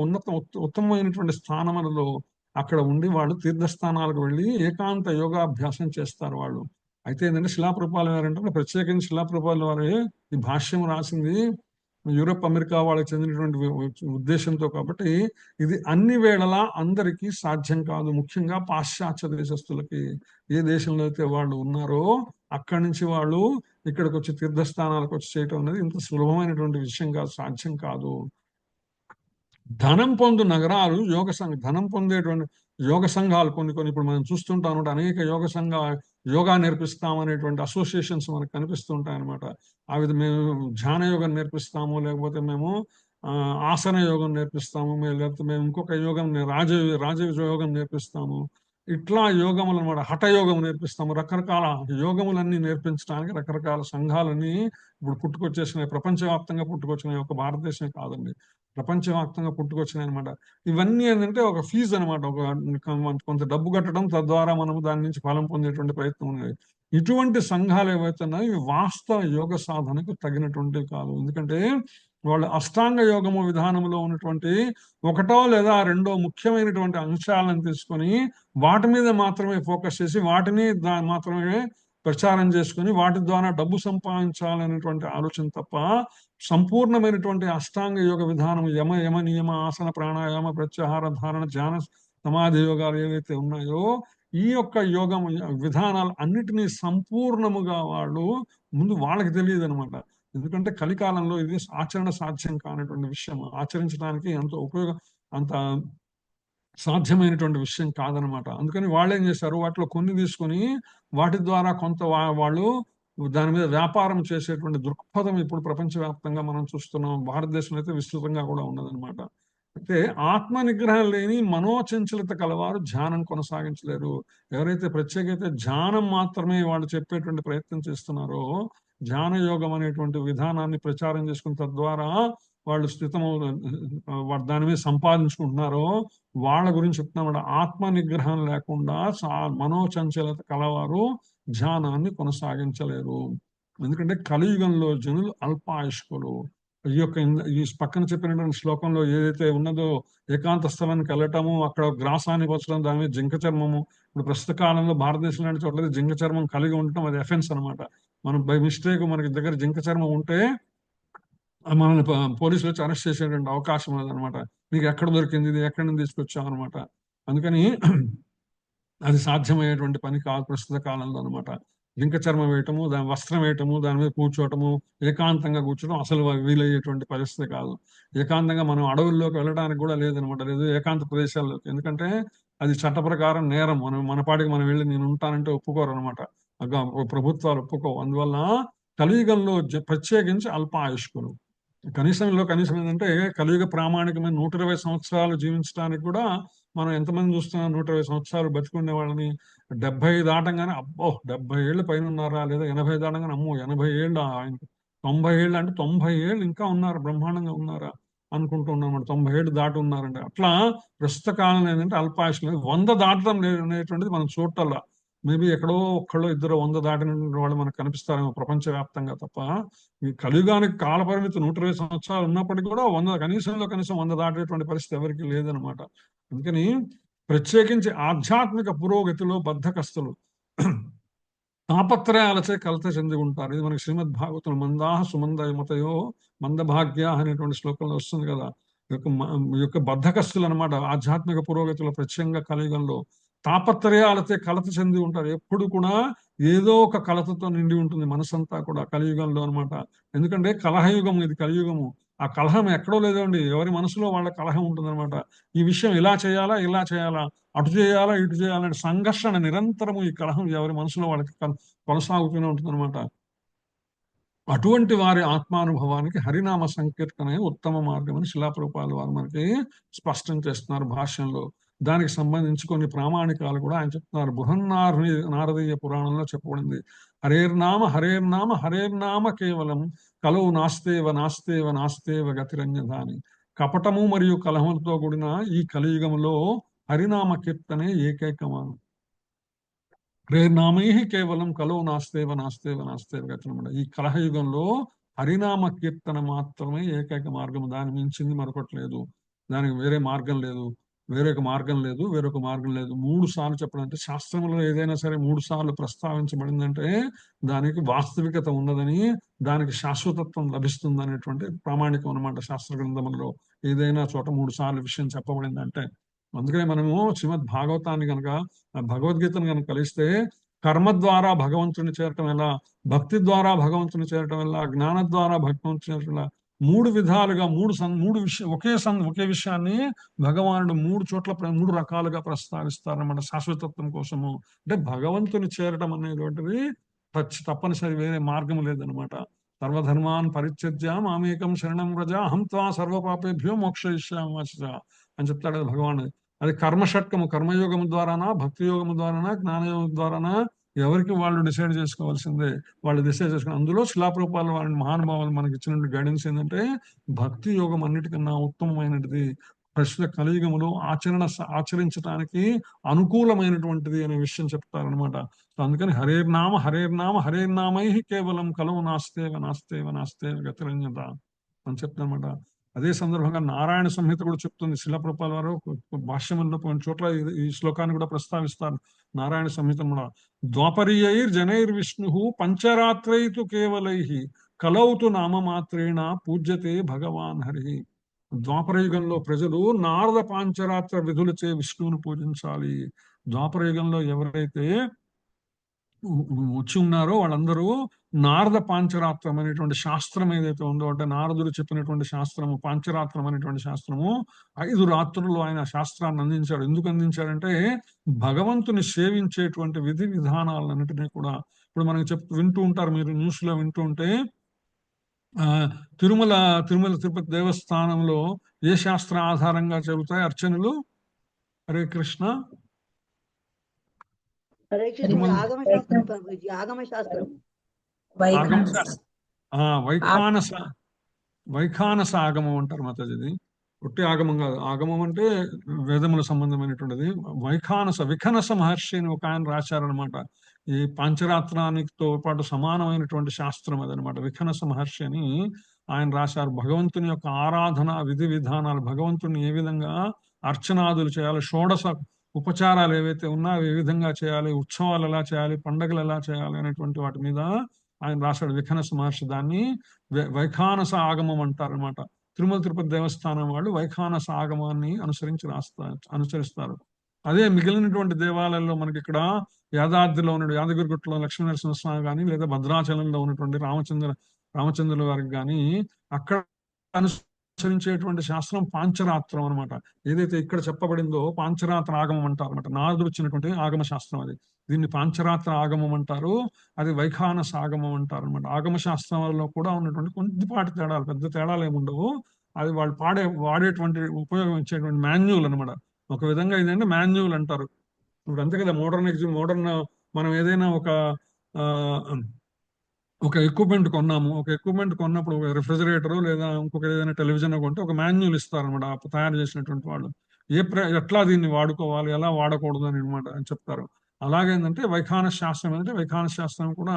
ఉత్తమమైనటువంటి స్థానములలో అక్కడ ఉండి వాళ్ళు తీర్థస్థానాలకు వెళ్ళి ఏకాంత యోగాభ్యాసం చేస్తారు వాళ్ళు. అయితే ఏంటంటే శిలాప్రభుపాల వారు ఏంటంటే ప్రత్యేకించి శిలాప్రభుపాల వారు ఈ భాష్యం రాసింది యూరప్ అమెరికా వాళ్ళకి చెందినటువంటి ఉద్దేశంతో, కాబట్టి ఇది అన్ని వేళలా అందరికీ సాధ్యం కాదు. ముఖ్యంగా పాశ్చాత్య దేశస్తులకి, ఏ దేశంలో అయితే వాళ్ళు ఉన్నారో అక్కడి నుంచి వాళ్ళు ఇక్కడికి వచ్చి తీర్థస్థానాలకు వచ్చి చేయటం అనేది ఇంత సులభమైనటువంటి విషయం కాదు, సాధ్యం కాదు. ధనం పొందు నగరాలు ధనం పొందేటువంటి యోగ సంఘాలు కొన్ని ఇప్పుడు మనం చూస్తుంటాం అనమాట. అనేక యోగా నేర్పిస్తాం అనేటువంటి అసోసియేషన్స్ మనకు కనిపిస్తుంటాయి అనమాట. ఆ విధంగా మేము ధ్యాన యోగం నేర్పిస్తాము, లేకపోతే మేము ఆసన యోగం నేర్పిస్తాము, లేకపోతే మేము ఇంకొక యోగం రాజ యోగం నేర్పిస్తాము. ఇట్లా యోగములు అనమాట, హఠయోగం నేర్పిస్తాము. రకరకాల యోగములన్నీ నేర్పించడానికి రకరకాల సంఘాలన్నీ ఇప్పుడు పుట్టుకొచ్చేసినాయి, ప్రపంచవ్యాప్తంగా పుట్టుకొచ్చినాయి. ఒక భారతదేశమే కాదండి, ప్రపంచవ్యాప్తంగా పుట్టుకొచ్చినాయి అనమాట. ఇవన్నీ ఏంటంటే ఒక ఫీజు అనమాట, కొంత డబ్బు కట్టడం, తద్వారా మనము దాని నుంచి ఫలం పొందేటువంటి ప్రయత్నం ఉన్నది. ఇటువంటి సంఘాలు ఏవైతే ఉన్నాయో ఇవి వాస్తవ యోగ సాధనకు తగినటువంటివి కాదు. ఎందుకంటే వాళ్ళు అష్టాంగ యోగము విధానంలో ఉన్నటువంటి ఒకటో లేదా రెండో ముఖ్యమైనటువంటి అంశాలను తీసుకొని వాటి మీద మాత్రమే ఫోకస్ చేసి వాటిని మాత్రమే ప్రచారం చేసుకుని వాటి ద్వారా డబ్బు సంపాదించాలనేటువంటి ఆలోచన తప్ప సంపూర్ణమైనటువంటి అష్టాంగ యోగ విధానం యమ నియమ ఆసన ప్రాణాయామ ప్రత్యాహార ధారణ ధ్యాన సమాధి యోగాలు ఏవైతే ఉన్నాయో ఈ యొక్క యోగం విధానాలు అన్నిటినీ సంపూర్ణముగా వాళ్ళు ముందు వాళ్ళకి తెలియదు అనమాట. ఎందుకంటే కలికాలంలో ఇది ఆచరణ సాధ్యం కానటువంటి విషయం, ఆచరించడానికి అంత సాధ్యమైనటువంటి విషయం కాదనమాట. అందుకని వాళ్ళు ఏం చేశారు, వాటిలో కొన్ని తీసుకొని వాటి ద్వారా కొంత వాళ్ళు దాని మీద వ్యాపారం చేసేటువంటి దృక్పథం ఇప్పుడు ప్రపంచవ్యాప్తంగా మనం చూస్తున్నాం. భారతదేశంలో అయితే విస్తృతంగా కూడా ఉన్నదనమాట. అయితే ఆత్మ నిగ్రహం లేని మనోచంచలత కలవారు ధ్యానం కొనసాగించలేరు. ఎవరైతే ప్రత్యేకైతే ధ్యానం మాత్రమే వాళ్ళు చెప్పేటువంటి ప్రయత్నం చేస్తున్నారో, ధ్యాన యోగం అనేటువంటి విధానాన్ని ప్రచారం చేసుకుని తద్వారా వాళ్ళు దాని మీద సంపాదించుకుంటున్నారో వాళ్ళ గురించి చెప్తున్నాడు. ఆత్మ నిగ్రహం లేకుండా మనోచంచలత కలవారు ధ్యానాన్ని కొనసాగించలేరు. ఎందుకంటే కలియుగంలో జనులు అల్పాయుష్కులు. ఈ పక్కన చెప్పినటువంటి శ్లోకంలో ఏదైతే ఉన్నదో ఏకాంత స్థలానికి వెళ్ళటము, అక్కడ గ్రాసాన్ని పరచడం, దాని మీద జింక చర్మము. ఇప్పుడు ప్రస్తుత కాలంలో భారతదేశం లాంటి చోట్ల జింక చర్మం కలిగి ఉండటం అది ఎఫెన్స్ అనమాట. మనం బై మిస్టేక్ మనకి దగ్గర జింక చర్మం ఉంటే మనల్ని పోలీసులు వచ్చి అరెస్ట్ చేసేటువంటి అవకాశం ఉన్నదనమాట. నీకు ఎక్కడ దొరికింది, ఇది ఎక్కడి నుంచి తీసుకొచ్చావు అనమాట. అందుకని అది సాధ్యమయ్యేటువంటి పని కాదు ప్రస్తుత కాలంలో అనమాట. జింక చర్మం వేయటము, దాని వస్త్రం వేయటము, దాని మీద కూర్చోవటము, ఏకాంతంగా కూర్చోవడం అసలు వీలయ్యేటువంటి పరిస్థితి కాదు. ఏకాంతంగా మనం అడవుల్లోకి వెళ్ళడానికి కూడా లేదనమాట, లేదు ఏకాంత ప్రదేశాల్లోకి. ఎందుకంటే అది చట్ట ప్రకారం నేరం. మన పాటికి మనం వెళ్ళి నేను ఉంటానంటే ఒప్పుకోరు అనమాట, ప్రభుత్వాలు ఒప్పుకోవు. అందువల్ల కలియుగంలో ప్రత్యేకించి అల్ప ఆయుష్కులు. కనీసం ఏంటంటే కలియుగ ప్రామాణికమైన 120 సంవత్సరాలు జీవించడానికి కూడా మనం ఎంతమంది చూస్తున్నాం 120 సంవత్సరాలు బతికుండే వాళ్ళని. 70 దాటంగానే అబ్బో 70 ఏళ్ళు పైన ఉన్నారా, లేదా 80 దాటంగానే అమ్మో 80 ఏళ్ళు, ఆయన 90 ఏళ్ళు అంటే 90 ఏళ్ళు ఇంకా ఉన్నారు, బ్రహ్మాండంగా ఉన్నారా అనుకుంటున్నాం. 90 ఏళ్ళు దాటి ఉన్నారంటే అట్లా ప్రస్తుత కాలం ఏంటంటే అల్పాయుష్లు 100 దాటడం అనేటువంటిది మనం చూడటల్లా. మేబీ ఎక్కడో ఒక్కడో ఇద్దరు 100 దాటిన వాళ్ళు మనకు కనిపిస్తారేమో ప్రపంచవ్యాప్తంగా తప్ప. ఈ కలియుగానికి కాల పరిమితి 120 సంవత్సరాలు ఉన్నప్పటికీ కూడా 100 కనీసం 100 దాటేటువంటి పరిస్థితి ఎవరికి లేదనమాట. అందుకని ప్రత్యేకించి ఆధ్యాత్మిక పురోగతిలో బద్ధకస్తులు తాపత్రయాలచే కలత చెంది ఉంటారు. ఇది మనకి శ్రీమద్ భాగవతం మందాహ సుమంద మతయో మందభాగ్య అనేటువంటి శ్లోకంలో వస్తుంది కదా. ఈ యొక్క బద్ధకస్తులు అనమాట ఆధ్యాత్మిక పురోగతిలో ప్రత్యేకంగా కలియుగంలో తాపత్రయాలతో కలత చెంది ఉంటారు. ఎప్పుడు కూడా ఏదో ఒక కలతతో నిండి ఉంటుంది మనసంతా కూడా కలియుగంలో అనమాట. ఎందుకంటే కలహయుగం ఇది, కలియుగము. ఆ కలహం ఎక్కడో లేదండి, ఎవరి మనసులో వాళ్ళ కలహం ఉంటుందన్నమాట. ఈ విషయం ఇలా చేయాలా, అటు చేయాలా, ఇటు చేయాలంటే సంఘర్షణ నిరంతరము ఈ కలహం ఎవరి మనసులో వాళ్ళకి కొనసాగుతూనే ఉంటుంది అనమాట. అటువంటి వారి ఆత్మానుభవానికి హరినామ సంకీర్తనే ఉత్తమ మార్గం అని శిలాప్రభుపాదుల వారు మనకి స్పష్టం చేస్తున్నారు భాష్యంలో. దానికి సంబంధించి కొన్ని ప్రామాణికాలు కూడా ఆయన చెప్తున్నారు. నారదీయ పురాణంలో చెప్పబడింది, హరేర్నామ హరేర్నామ హరేర్నామ కేవలం కలవు నాస్తేవ నాస్తేవ నాస్తేవ గతిరంజన అని. కపటము మరియు కలహములతో కూడిన ఈ కలియుగంలో హరినామ కీర్తనే ఏకైకమాను. హరేర్నామై కేవలం కలవు నాస్తేవ నాస్తేవ నాస్తేవ గతిరమణ. ఈ కలహయుగంలో హరినామ కీర్తన మాత్రమే ఏకైక మార్గం. దాని మించింది మరొకటి లేదు. దానికి వేరే మార్గం లేదు, వేరొక మార్గం లేదు, వేరొక మార్గం లేదు. 3 సార్లు చెప్పడం అంటే, శాస్త్రంలో ఏదైనా సరే 3 సార్లు ప్రస్తావించబడిందంటే దానికి వాస్తవికత ఉన్నదని, దానికి శాశ్వతత్వం లభిస్తుంది అనేటువంటి ప్రామాణికం అనమాట. శాస్త్ర గ్రంథములలో ఏదైనా చోట 3 సార్లు విషయం చెప్పబడిందంటే. అందుకనే మనము శ్రీమద్ భాగవతాన్ని కనుక, భగవద్గీతను కనుక కలిస్తే, కర్మ ద్వారా భగవంతుని చేరటం ఎలా, భక్తి ద్వారా భగవంతుని చేరటం ఎలా, జ్ఞాన ద్వారా భగవంతుని చేరటం ఎలా, 3 విధాలుగా ఒకే విషయాన్ని భగవానుడు 3 చోట్ల 3 రకాలుగా ప్రస్తావిస్తారన్నమాట శాశ్వతత్వం కోసము. అంటే భగవంతుని చేరడం అనేటువంటిది తప్పనిసరి, వేరే మార్గం లేదనమాట. సర్వధర్మాన్ పరిత్యజ్య మామేకం శరణం వ్రజ అహం త్వా సర్వపాపేభ్యో మోక్షయిష్యామి అని చెప్తాడు కదా భగవానుడు. అది కర్మషట్కము, కర్మయోగము ద్వారానా, భక్తి యోగము ద్వారానా, జ్ఞానయోగం ద్వారానా, ఎవరికి వాళ్ళు డిసైడ్ చేసుకోవాల్సిందే. వాళ్ళు డిసైడ్ చేసుకుని, అందులో శిలాప్రభుపాదుల వారి మహానుభావులు మనకి ఇచ్చిన గైడెన్స్ ఏంటంటే, భక్తి యోగం అన్నిటికన్నా ఉత్తమమైనది, ప్రస్తుత కలియుగములో ఆచరించడానికి అనుకూలమైనటువంటిది అనే విషయం చెప్తారనమాట. అందుకని హరేర్నామ హరేర్నామ హరేర్నామై కేవలం కలవు నాస్తేవ నాస్తేవ నాస్తేవ గతిరంజత అని చెప్తారనమాట. అదే సందర్భంగా నారాయణ సంహిత కూడా చెప్తుంది. శిలాప్రభుపాదుల వారు భాష్యముల్లో కొన్ని చోట్ల ఈ శ్లోకాన్ని కూడా ప్రస్తావిస్తారు. నారాయణ సంహిత కూడా, ద్వాపరీయైర్ జనైర్ విష్ణు పంచరాత్రైతు కేవలై కలౌతు నామమాత్రేణ పూజ్యతే భగవాన్ హరి. ద్వాపరయుగంలో ప్రజలు నారద పాంచరాత్ర విధులచే విష్ణువును పూజించాలి. ద్వాపరయుగంలో ఎవరైతే వచ్చి ఉన్నారో వాళ్ళందరూ నారద పాంచరాత్రం అనేటువంటి శాస్త్రం ఏదైతే ఉందో, అంటే నారదుడు చెప్పినటువంటి శాస్త్రము, పాంచరాత్రం అనేటువంటి శాస్త్రము, 5 రాత్రుల్లో ఆయన శాస్త్రాన్ని అందించాడు. ఎందుకు అందించాడంటే, భగవంతుని సేవించేటువంటి విధి విధానాలన్నింటినీ కూడా ఇప్పుడు మనకి వింటూ ఉంటారు, మీరు న్యూస్ లో వింటూ ఉంటే, తిరుమల తిరుపతి దేవస్థానంలో ఏ శాస్త్ర ఆధారంగా చెబుతాయి అర్చనలు? హరే కృష్ణ. వైఖానస ఆగమం అంటారు మాతాజీది. ఒట్టి ఆగమం కాదు. ఆగమం అంటే వేదముల సంబంధమైనటువంటిది. విఖనస మహర్షి అని ఒక ఆయన రాశారనమాట. ఈ పాంచరాత్రానితో పాటు సమానమైనటువంటి శాస్త్రం అదనమాట. విఖనస మహర్షి అని ఆయన రాశారు. భగవంతుని యొక్క ఆరాధన విధి విధానాలు, భగవంతుని ఏ విధంగా అర్చనాదులు చేయాలి, షోడశ ఉపచారాలు ఏవైతే ఉన్నా అవి ఏ విధంగా చేయాలి, ఉత్సవాలు ఎలా చేయాలి, పండగలు ఎలా చేయాలి అనేటువంటి వాటి మీద ఆయన రాశాడు విఖనస మహర్షి. దాన్ని వైఖానస ఆగమం అంటారనమాట. తిరుపతి దేవస్థానం వాళ్ళు వైఖానస ఆగమాన్ని అనుసరిస్తారు. అదే మిగిలినటువంటి దేవాలయాల్లో మనకి ఇక్కడ యాదాద్రిలో ఉన్న యాదగిరిగుట్టలో లక్ష్మీనరసింహస్వామి కానీ, లేదా భద్రాచలంలో ఉన్నటువంటి రామచంద్రుల వారికి కానీ అక్కడ అనుసరించేటువంటి శాస్త్రం పాంచరాత్రం అనమాట. ఏదైతే ఇక్కడ చెప్పబడిందో పాంచరాత్ర ఆగమం అంటారు అనమాట. నారదుడు వచ్చినటువంటి ఆగమ శాస్త్రం అది. దీన్ని పాంచరాత్ర ఆగమం అంటారు. అది వైఖానస ఆగమం అంటారు అనమాట. ఆగమ శాస్త్రంలో కూడా ఉన్నటువంటి కొద్దిపాటి తేడాలు, పెద్ద తేడాలు ఏముండవు. అది వాళ్ళు వాడేటువంటి ఉపయోగించేటువంటి మాన్యువల్ అనమాట. ఒక విధంగా ఇదంటే మాన్యువల్ అంటారు. ఇప్పుడు అంతే కదా, మోడర్న్ మనం ఏదైనా ఒక ఎక్విప్మెంట్ కొన్నాము. ఒక ఎక్విప్మెంట్ కొన్నప్పుడు ఒక రిఫ్రిజిరేటర్ లేదా ఇంకొక ఏదైనా టెలివిజన్ కొంటే ఒక మాన్యువల్ ఇస్తారనమాట తయారు చేసినటువంటి వాళ్ళు. ఎట్లా దీన్ని వాడుకోవాలి, ఎలా వాడకూడదు అని అనమాట అని చెప్తారు. అలాగేంటంటే వైఖానస శాస్త్రం అంటే, వైఖానస శాస్త్రం కూడా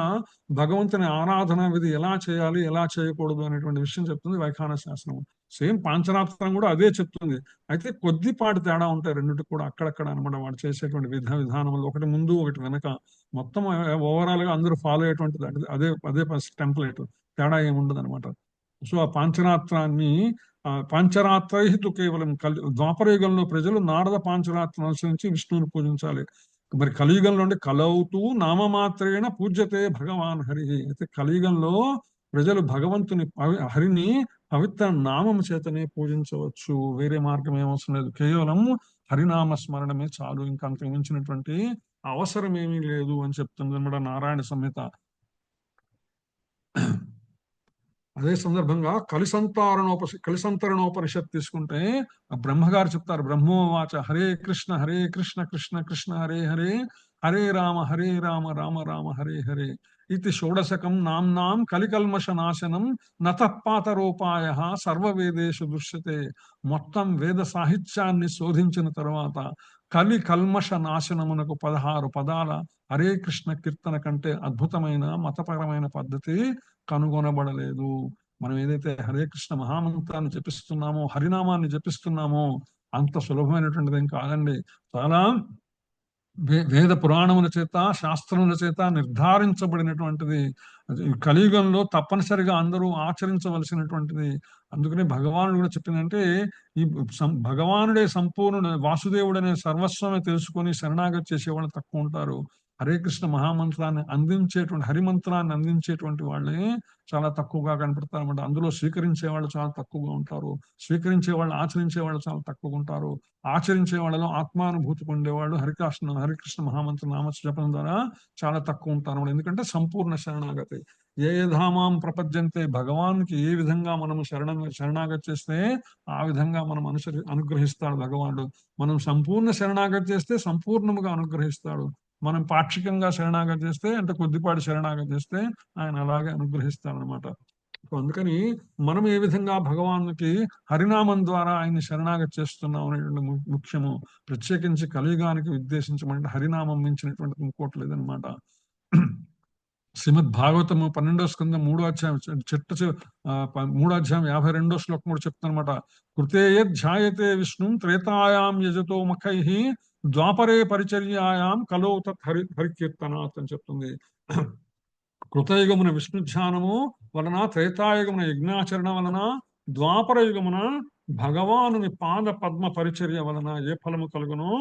భగవంతుని ఆరాధన విధి ఎలా చేయాలి, ఎలా చేయకూడదు అనేటువంటి విషయం చెప్తుంది వైఖానస శాస్త్రం. సేమ్ పాంచరాత్రం కూడా అదే చెప్తుంది. అయితే కొద్దిపాటి తేడా ఉంటాయి రెండింటికి కూడా అక్కడక్కడ అనమాట. వాడు చేసేటువంటి విధానంలో ఒకటి ముందు ఒకటి వెనక, మొత్తం ఓవరాల్ గా అందరూ ఫాలో అయ్యేటువంటిది అదే అదే టెంప్లెట్, తేడా ఏముండదు అనమాట. సో ఆ పాంచరాత్రైతు కేవలం ద్వాపరయుగంలో ప్రజలు నారద పాంచరాత్రం అనుసరించి విష్ణువుని పూజించాలి. మరి కలియుగంలో అంటే కలవుతూ నామమాత్రేణ పూజ్యతే భగవాన్ హరి. అయితే కలియుగంలో ప్రజలు భగవంతుని హరిని పవిత్ర నామం చేతనే పూజించవచ్చు. వేరే మార్గం ఏమవసరం లేదు. కేవలం హరినామ స్మరణమే చాలు. ఇంకా అంతకు మించినటువంటి అవసరం ఏమీ లేదు అని చెప్తుంది అన్నమాట నారాయణ సంహిత. అదే సందర్భంగా కలిసంతరణోపనిషత్ తీసుకుంటే ఆ బ్రహ్మగారు చెప్తారు, బ్రహ్మోవాచ హరే కృష్ణ కృష్ణ కృష్ణ హరే హరే, హరే రామ రామ రామ హరే హరే ఇది షోడశకం నామ్నాం కలికల్మష నాశనం నతపాతరూపాయ సర్వవేదేషు దృశ్యతే. మొత్తం వేద సాహిత్యాన్ని శోధించిన తర్వాత కలి కల్మష నాశనమునకు 16 పదాల హరే కృష్ణ కీర్తన కంటే అద్భుతమైన మతపరమైన పద్ధతి కనుగొనబడలేదు. మనం ఏదైతే హరే కృష్ణ మహామంత్రాన్ని జపిస్తున్నామో, హరినామాన్ని జపిస్తున్నామో అంత సులభమైనటువంటిది ఏం కాదండి. చాలా వేద పురాణముల చేత శాస్త్రముల చేత నిర్ధారించబడినటువంటిది. కలియుగంలో తప్పనిసరిగా అందరూ ఆచరించవలసినటువంటిది. అందుకనే భగవానుడు కూడా చెప్పిందంటే, ఈ భగవానుడే సంపూర్ణుడు, వాసుదేవుడనే సర్వస్వమే తెలుసుకొని శరణాగతి చేసేవాళ్ళు తక్కువ ఉంటారు. హరే కృష్ణ మహామంత్రాన్ని అందించేటువంటి, హరిమంత్రాన్ని అందించేటువంటి వాళ్ళే చాలా తక్కువగా కనపడతారు అన్నమాట. అందులో స్వీకరించే వాళ్ళు చాలా తక్కువగా ఉంటారు, స్వీకరించే వాళ్ళు ఆచరించే వాళ్ళు చాలా తక్కువగా ఉంటారు. ఆచరించే వాళ్ళలో ఆత్మానుభూతి పొందేవాళ్ళు హరికృష్ణ మహామంత్ర నామ జపం ద్వారా చాలా తక్కువ ఉంటారు. ఎందుకంటే సంపూర్ణ శరణాగతి. ఏ ధామాం ప్రపద్యంతే, భగవాన్కి ఏ విధంగా మనం శరణాగతి చేస్తే ఆ విధంగా మనం అనుగ్రహిస్తాడు భగవానుడు. మనం సంపూర్ణ శరణాగతి చేస్తే సంపూర్ణముగా అనుగ్రహిస్తాడు. మనం పాక్షికంగా శరణాగతి చేస్తే, అంటే కొద్దిపాటి శరణాగతి చేస్తే ఆయన అలాగే అనుగ్రహిస్తాడు అనమాట. అందుకని మనం ఏ విధంగా భగవానుకి హరినామం ద్వారా ఆయన శరణాగతి చేస్తున్నాం అనేటువంటి ముఖ్యము. ప్రత్యేకించి కలియుగానికి ఉద్దేశించమంటే హరినామం మించినటువంటిది ఇంకోటి లేదనమాట. శ్రీమద్ భాగవతము 12వ స్కందం 3వ అధ్యాయం 3వ అధ్యాయం 52వ శ్లోకం కూడా చెప్తానమాట. కృతే ధ్యాయతే విష్ణు త్రేతాయాం యజతో ముఖైః ద్వాపరే పరిచర్యాయాం కలో తత్ హరికీర్తనాత్ అని చెప్తుంది. కృతయుగమున విష్ణు ధ్యానము వలన, త్రేతాయుగమున యజ్ఞాచరణ వలన, ద్వాపర యుగమున భగవానుని పాద పద్మ పరిచర్య వలన ఏ ఫలము కలుగునో,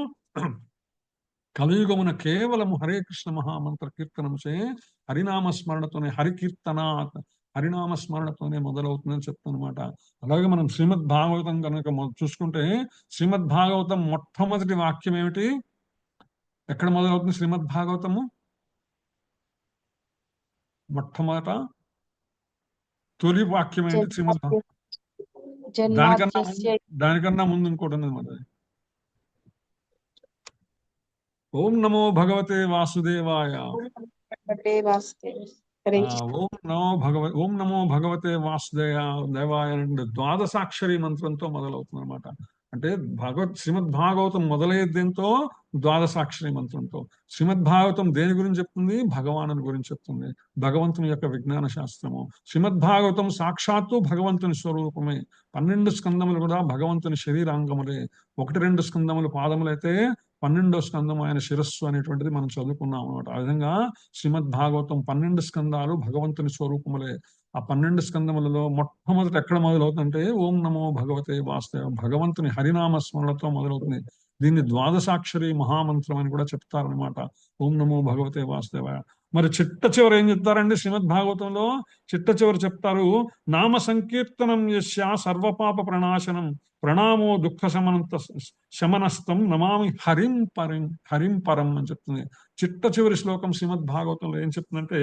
కలియుగమున కేవలము హరే కృష్ణ మహామంత్ర కీర్తనంచే, హరినామ స్మరణతోనే, హరికీర్తనాత్ హరినామ స్మరణతోనే మొదలవుతుందని చెప్తానమాట. అలాగే మనం శ్రీమద్ భాగవతం కనుక చూసుకుంటే, శ్రీమద్ భాగవతం మొట్టమొదటి వాక్యం ఏమిటి? ఎక్కడ మొదలవుతుంది శ్రీమద్ భాగవతము? మొట్టమొదట తొలి వాక్యం ఏంటి శ్రీమద్ భాగవతం? దానికన్నా ముందు ఇంకోటి ఉన్నది మరి. ఓం నమో భగవతే వాసుదేవాయ, ఓం నమో భగవతే వాసుదేవాయ అంటే ద్వాదశాక్షరి మంత్రంతో మొదలవుతుంది అనమాట. అంటే శ్రీమద్ భాగవతం మొదలయ్యేది దేంతో? ద్వాదశాక్షరి మంత్రంతో. శ్రీమద్ భాగవతం దేని గురించి చెప్తుంది? భగవాను గురించి చెప్తుంది, భగవంతుని యొక్క విజ్ఞాన శాస్త్రము. శ్రీమద్ భాగవతం సాక్షాత్తు భగవంతుని స్వరూపమే. 12 స్కందములు కూడా భగవంతుని శరీరాంగములే. 1-2 స్కందములు పాదములైతే 12వ స్కందం ఆయన శిరస్సు అనేటువంటిది మనం చదువుకున్నాం అనమాట. ఆ విధంగా శ్రీమద్ భాగవతం 12 స్కందాలు భగవంతుని స్వరూపములే. ఆ 12 స్కందములలో మొట్టమొదటి ఎక్కడ మొదలవుతుందంటే ఓం నమో భగవతే వాసుదేవ, భగవంతుని హరినామ స్మరణతో మొదలవుతుంది. దీన్ని ద్వాదశాక్షరి మహామంత్రం అని కూడా చెప్తారనమాట. ఓం నమో భగవతే వాసుదేవాయ. మరి చిట్ట చివరి ఏం చెప్తారండి శ్రీమద్ భాగవతంలో? చిట్ట చివరి చెప్తారు, నామ సంకీర్తనం యస్య సర్వపాప ప్రణాశనం ప్రణామో దుఃఖ శమనస్తం నమామి హరిం పరం అని చెప్తుంది. చిట్ట చివరి శ్లోకం శ్రీమద్ భాగవతంలో ఏం చెప్తుందంటే,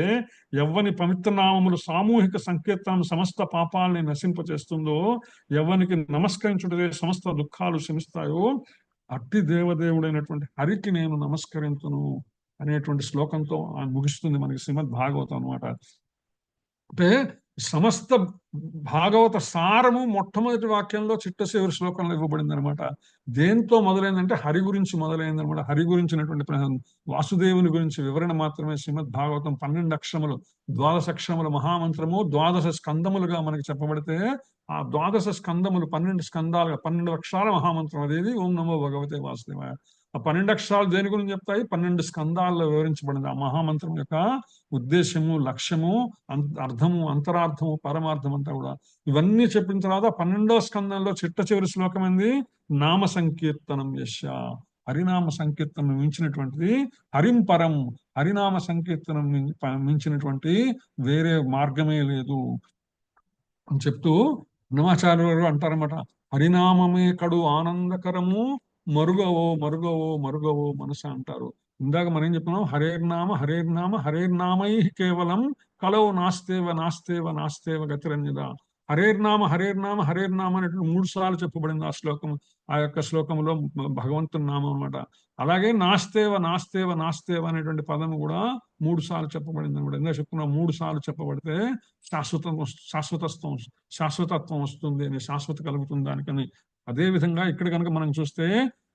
ఎవ్వని పవిత్ర నామములు సామూహిక సంకీర్తనం సమస్త పాపాలని నశింపచేస్తుందో, ఎవ్వనికి నమస్కరించుటే సమస్త దుఃఖాలు శమిస్తాయో, అట్టి దేవదేవుడైనటువంటి హరికి నేను నమస్కరించును అనేటువంటి శ్లోకంతో ముగిస్తుంది మనకి శ్రీమద్ భాగవతం అనమాట. అంటే సమస్త భాగవత సారము మొట్టమొదటి వాక్యంలో చిట్ట చివరి శ్లోకంలో ఇవ్వబడింది అనమాట. దేంతో మొదలైందంటే హరి గురించి మొదలైంది అనమాట. హరి గురించినటువంటి వాసుదేవుని గురించి వివరణ మాత్రమే శ్రీమద్ భాగవతం. 12 అక్షరములు, 12 అక్షరముల మహామంత్రము 12 స్కందములుగా మనకి చెప్పబడితే, ఆ 12 స్కందములు 12 స్కందాలుగా 12 అక్షరాల మహామంత్రం అదేది ఓం నమో భగవతే వాసుదేవాయ. ఆ 12 అక్షరాలు దేని గురించి చెప్తాయి? 12 స్కందాల్లో వివరించబడింది ఆ మహామంత్రం యొక్క ఉద్దేశము, లక్ష్యము, అర్థము, అంతరార్థము, పరమార్థం అంతా కూడా. ఇవన్నీ చెప్పిన తర్వాత 12వ స్కందంలో చిట్ట చివరి శ్లోకం ఏంది? నామ సంకీర్తనం యస్య, హరినామ సంకీర్తనం మించినటువంటిది హరిం పరం, హరినామ సంకీర్తనం మించినటువంటి వేరే మార్గమే లేదు అని చెప్తూ నమాచార్యులు అంటారన్నమాట. హరినామమే కడు ఆనందకరము మరుగవో మరుగవో మరుగవో మనస అంటారు. ఇందాక మనం ఏం చెప్పుకున్నాం, హరేర్నామ హరేర్నామ హరేర్నామై కేవలం కలవు నాస్తేవ నాస్తేవ నాస్తేవ గతిరన్యద. హరేర్నామ హరేర్నామ హరేర్నామ అనేటువంటి 3 సార్లు చెప్పబడింది ఆ శ్లోకం, ఆ యొక్క శ్లోకంలో భగవంతుని నామం అనమాట. అలాగే నాస్తేవ నాస్తేవ నాస్తేవ అనేటువంటి పదం కూడా 3 సార్లు చెప్పబడింది అనమాట. ఇందాక చెప్పుకున్న 3 సార్లు చెప్పబడితే శాశ్వతత్వం వస్తుంది అని, శాశ్వత కలుగుతుంది దానికని. అదే విధంగా ఇక్కడ కనుక మనం చూస్తే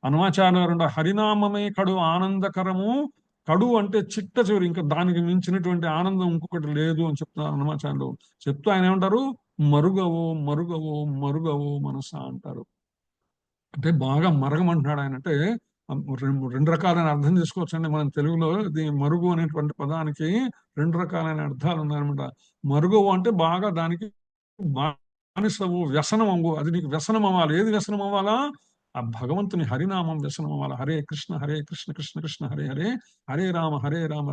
హనుమాచార్య హరినామమే కడు ఆనందకరము, కడు అంటే చిట్ట చివరి, ఇంకా దానికి మించినటువంటి ఆనందం ఇంకొకటి లేదు అని చెప్తున్నారు హనుమాచార్యులు. చెప్తూ ఆయన ఏమంటారు, మరుగవు మరుగవు మరుగవు మనస అంటారు. అంటే బాగా మరగమంటున్నాడు ఆయన. అంటే రెండు రకాలైన అర్థం చేసుకోవచ్చు అండి మనం తెలుగులో. మరుగు అనేటువంటి పదానికి 2 రకాలైన అర్థాలు ఉన్నాయన్నమాట. మరుగవు అంటే బాగా దానికి బానిసవు, వ్యసనం అవ్వు, అది నీకు వ్యసనం అవ్వాలి. ఏది వ్యసనం అవ్వాలా? ఆ భగవంతుని హరినామం వ్యసనం అవ్వాలి. హరే కృష్ణ కృష్ణ కృష్ణ హరే హరే, హరే రామ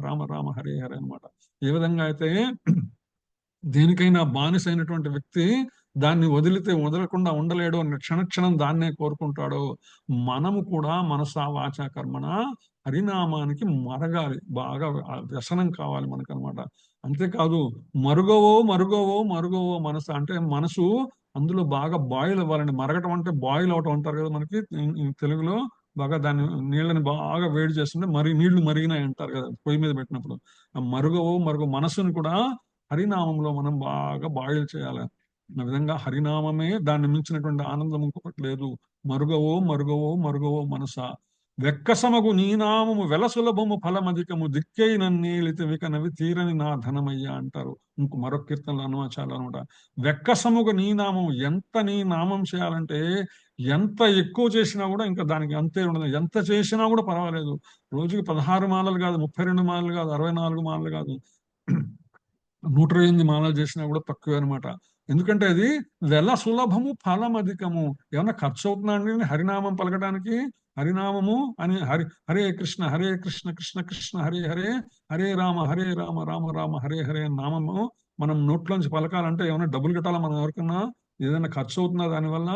రామ రామ హరే హరే అనమాట. ఏ విధంగా అయితే దేనికైనా బానిస అయినటువంటి వ్యక్తి దాన్ని వదలకుండా ఉండలేడు అని క్షణక్షణం దాన్నే కోరుకుంటాడు, మనము కూడా మనసా వాచ కర్మణ హరినామానికి మరగాలి, బాగా వ్యసనం కావాలి మనకనమాట. అంతేకాదు మరుగవో మరుగవో మరుగవో మనసు అంటే మనసు అందులో బాగా బాయిల్ అవ్వాలండి. మరగటం అంటే బాయిల్ అవటం అంటారు కదా మనకి తెలుగులో. బాగా దాన్ని నీళ్ళని బాగా వేడి చేస్తుంటే నీళ్లు మరిగినాయి అంటారు కదా పొయ్యి మీద పెట్టినప్పుడు. ఆ మరుగ మనసుని కూడా హరినామంలో మనం బాగా బాయిల్ చేయాలి. ఆ విధంగా హరినామమే దాన్ని మించినటువంటి ఆనందం ఇంకొకటి లేదు. మరుగవో మరుగవో మరుగవో మనస, వెక్కసమగు నీనామము వెలసులభము ఫలమధికము, దిక్కై నన్నేలిత వికనవి తీరని నా ధనమయ్యా అంటారు మరొక కీర్తనలు హనుమాచార్యులు అనమాట. వెక్కసముగు నీనామం, ఎంత నీ నామం చేయాలంటే ఎంత ఎక్కువ చేసినా కూడా ఇంకా దానికి అంతే ఉండదు. ఎంత చేసినా కూడా పర్వాలేదు. రోజుకి 16 మాలలు కాదు, 32 మాలలు కాదు, 64 మాలలు కాదు, 108 మాలలు చేసినా కూడా తక్కువే అనమాట. ఎందుకంటే అది వెల సులభము ఫలం అధికము. ఏమన్నా ఖర్చు అవుతుందా అండి హరినామం పలకడానికి? హరినామము అని హరే కృష్ణ కృష్ణ కృష్ణ హరే హరే, హరే రామ రామ రామ హరే హరే నామము మనం నోట్లోంచి పలకాలంటే ఏమైనా డబ్బులు కట్టాలా మనం ఎవరికన్నా? ఏదైనా ఖర్చు అవుతుందా దానివల్ల?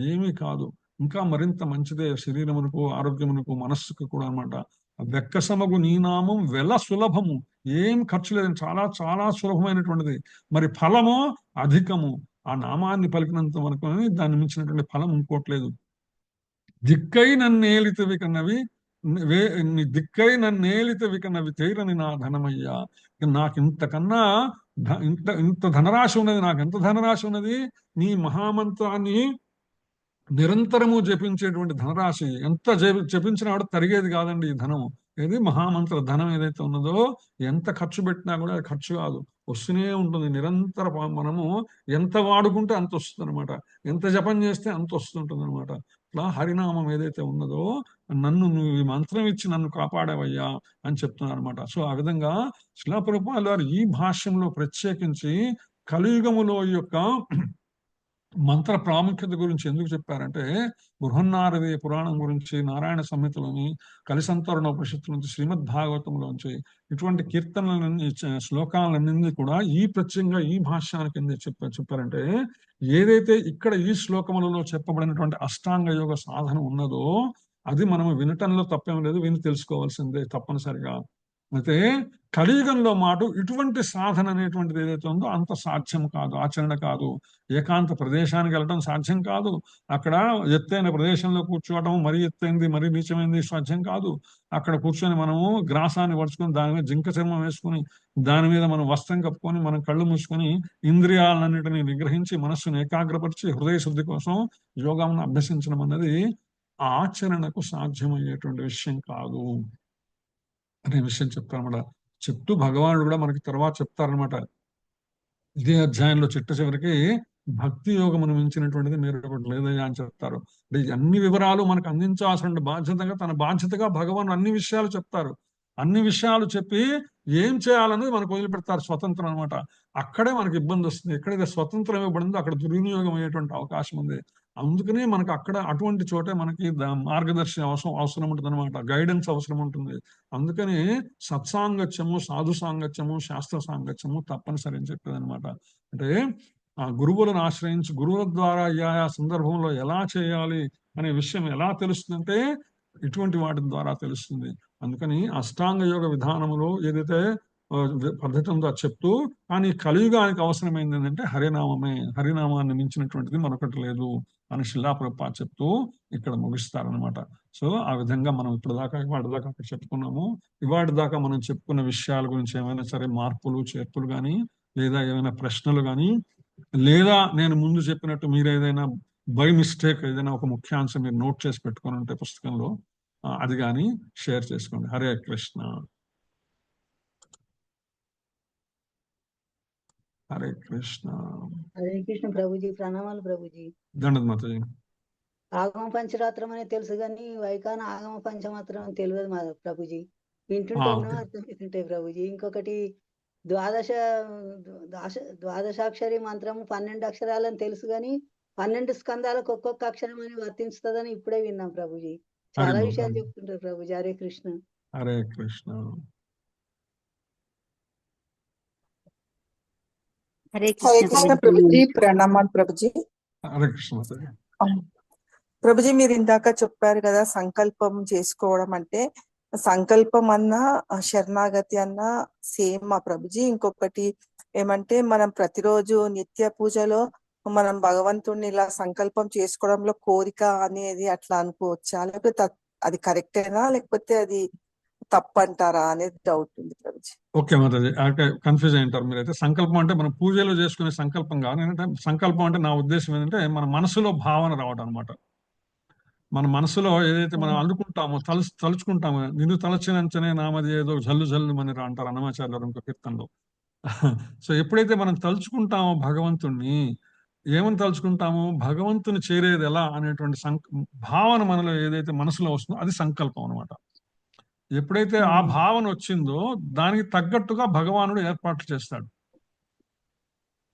ఏమీ కాదు. ఇంకా మరింత మంచిదే శరీరమునకు, ఆరోగ్యమునకు, మనస్సుకు కూడా అనమాట. వెక్కసమగు నీ నామం వెల సులభము, ఏం ఖర్చు లేదని, చాలా చాలా సులభమైనటువంటిది. మరి ఫలము అధికము, ఆ నామాన్ని పలికినంత వరకు దాన్ని మించినటువంటి ఫలం ఇంకోట్లేదు. దిక్కై నన్నేలితవి కన్నవి దిక్కై నన్నేలితవి కన్నవి తీరని నా ధనమయ్యా. నాకు ఇంతకన్నా ఇంత ధనరాశి ఉన్నది, నాకు ఎంత ధనరాశి ఉన్నది? నీ మహామంత్రాన్ని నిరంతరము జపించేటువంటి ధనరాశి ఎంత జపించినా కూడా తరిగేది కాదండి ఈ ధనం. ఏది మహామంత్ర ధనం ఏదైతే ఉన్నదో ఎంత ఖర్చు పెట్టినా కూడా అది ఖర్చు కాదు, వస్తూనే ఉంటుంది నిరంతర. మనము ఎంత వాడుకుంటే అంత వస్తుంది అనమాట, ఎంత జపం చేస్తే అంత వస్తుంటుంది అనమాట. ఇట్లా హరినామం ఏదైతే ఉన్నదో, నువ్వు ఈ మంత్రం ఇచ్చి నన్ను కాపాడవయ్యా అని చెప్తున్నారు అనమాట. సో ఆ విధంగా శిలా ప్రభుపాదుల వారు ఈ భాష్యంలో ప్రత్యేకించి కలియుగములో ఈ యొక్క మంత్ర ప్రాముఖ్యత గురించి ఎందుకు చెప్పారంటే, బృహన్నారది పురాణం గురించి, నారాయణ సంహితలోని, కలిసంతరణ ఉపనిషత్తు నుంచి, శ్రీమద్ భాగవతంలోంచి ఇటువంటి కీర్తనలన్నీ, శ్లోకాలన్నీ కూడా ఈ ప్రత్యేకంగా ఈ భాష్యానికి ఎందుకు చెప్పారంటే, ఏదైతే ఇక్కడ ఈ శ్లోకములలో చెప్పబడినటువంటి అష్టాంగ యోగ సాధన ఉన్నదో అది మనం వినటంలో తప్పేం లేదు, విని తెలుసుకోవాల్సిందే తప్పనిసరిగా. అయితే కలియుగంలో ఇటువంటి సాధన అనేటువంటిది ఏదైతే ఉందో అంత సాధ్యం కాదు, ఆచరణ కాదు. ఏకాంత ప్రదేశానికి వెళ్ళడం సాధ్యం కాదు. అక్కడ ఎత్తైన ప్రదేశంలో కూర్చోవడం, మరీ ఎత్తైంది మరీ నీచమైంది సాధ్యం కాదు. అక్కడ కూర్చొని మనము గ్రాసాన్ని పరుచుకొని దాని మీద జింక చర్మం వేసుకుని దాని మీద మనం వస్త్రం కప్పుకొని మనం కళ్ళు మూసుకొని ఇంద్రియాలన్నిటినీ నిగ్రహించి మనస్సును ఏకాగ్రపరిచి హృదయ శుద్ధి కోసం యోగాన్ని అభ్యసించడం అన్నది ఆచరణకు సాధ్యమయ్యేటువంటి విషయం కాదు అనే విషయం చెప్తారన్నమాట. చెప్తూ భగవానుడు కూడా మనకి తర్వాత చెప్తారనమాట. ఇదే అధ్యాయంలో చివరికి భక్తి యోగమును మించినటువంటిది మీరు ఒకటి లేదయ్యా అని చెప్తారు. అంటే అన్ని వివరాలు మనకు అందించాల్సిన తన బాధ్యతగా భగవాన్ అన్ని విషయాలు చెప్తారు. అన్ని విషయాలు చెప్పి ఏం చేయాలనేది మనకు వదిలిపెడతారు. స్వతంత్రం అనమాట. అక్కడే మనకి ఇబ్బంది వస్తుంది. ఎక్కడైతే స్వతంత్రం ఇవ్వబడిందో అక్కడ దుర్వినియోగం అయ్యేటువంటి అవకాశం ఉంది. అందుకనే మనకు అక్కడ అటువంటి చోటే మనకి మార్గదర్శి అవసరం ఉంటుంది అనమాట, గైడెన్స్ అవసరం ఉంటుంది. అందుకని సత్సాంగత్యము, సాధు సాంగత్యము, శాస్త్ర సాంగత్యము తప్పనిసరి అని చెప్పేది అనమాట. అంటే ఆ గురువులను ఆశ్రయించి గురువుల ద్వారా ఆయా సందర్భంలో ఎలా చేయాలి అనే విషయం ఎలా తెలుస్తుందంటే, ఇటువంటి వాటి ద్వారా తెలుస్తుంది. అందుకని అష్టాంగ యోగ విధానంలో ఏదైతే పద్ధతి ఉందో అది చెప్తూ, కానీ కలియుగానికి అవసరమైంది ఏంటంటే హరినామమే. హరినామాన్ని మించినటువంటిది మరొకటి లేదు అని శిలా ప్రభుపాద చెప్తూ ఇక్కడ ముగిస్తారనమాట. సో ఆ విధంగా మనం ఇవాటి దాకా అక్కడ చెప్పుకున్నాము. ఇవాటి దాకా మనం చెప్పుకున్న విషయాల గురించి ఏమైనా సరే మార్పులు చేర్పులు కానీ, లేదా ఏమైనా ప్రశ్నలు కానీ, లేదా నేను ముందు చెప్పినట్టు మీరు ఏదైనా బై మిస్టేక్ ఏదైనా ఒక ముఖ్యాంశం మీరు నోట్ చేసి పెట్టుకొని ఉంటే పుస్తకంలో అది కానీ షేర్ చేసుకోండి. హరే కృష్ణ. హరే కృష్ణ.
హరే కృష్ణ ప్రభుజీ. ప్రణామాలు ప్రభుజీ.
దండత్ మాతాజీ.
ఆగమ పంచరాత్రం అనేది తెలుసు కానీ వైఖాన ఆగమ పంచమాత్రం అని తెలియదు మా ప్రభుజీ. వింటుంటేనో అర్థమవుతుంటాయి ప్రభుజీ. ఇంకొకటి ద్వాదశాక్షరి మంత్రము 12 అక్షరాలని తెలుసు కానీ 12 స్కందాలకు ఒక్కొక్క అక్షరం అని వర్తించుతుందని ఇప్పుడే విన్నాం ప్రభుజీ. చాలా విషయాలు చెప్తుంటారు ప్రభుజీ. హరే కృష్ణ.
హరే కృష్ణ.
హరే కృష్ణ ప్రభుజీ. ప్రణామాలు ప్రభుజీ.
హరే కృష్ణ మాతాజీ.
ప్రభుజీ మీరు ఇందాక చెప్పారు కదా సంకల్పం చేసుకోవడం అంటే, సంకల్పం అన్నా శరణాగతి అన్నా సేమ్ మా ప్రభుజీ. ఇంకొకటి ఏమంటే మనం ప్రతిరోజు నిత్య పూజలో మనం భగవంతుడిని ఇలా సంకల్పం చేసుకోవడంలో కోరిక అనేది అట్లా అనుకోవచ్చా, లేకపోతే అది కరెక్టేనా లేకపోతే అది తప్పంటారా అనేది డౌట్ ఉంది ప్రభుజీ.
ఓకే మాతాజీ. కన్ఫ్యూజ్ అయింటారు మీరైతే. సంకల్పం అంటే మనం పూజలో చేసుకునే సంకల్పం కాదు. ఏంటంటే సంకల్పం అంటే నా ఉద్దేశం ఏంటంటే మన మనసులో భావన రావడం అనమాట. మన మనసులో ఏదైతే మనం అనుకుంటామో తలుచుకుంటామో, నిన్ను తలచినంచనే నామది ఏదో జల్లు జల్లు అని అంటారు అన్నమాచార్యులు ఇంకో కీర్తనలో. సో ఎప్పుడైతే మనం తలుచుకుంటామో భగవంతుణ్ణి, ఏమని తలుచుకుంటామో భగవంతుని చేరేది ఎలా అనేటువంటి భావన మనలో ఏదైతే మనసులో వస్తుందో అది సంకల్పం అనమాట. ఎప్పుడైతే ఆ భావన వచ్చిందో దానికి తగ్గట్టుగా భగవానుడు ఏర్పాట్లు చేస్తాడు.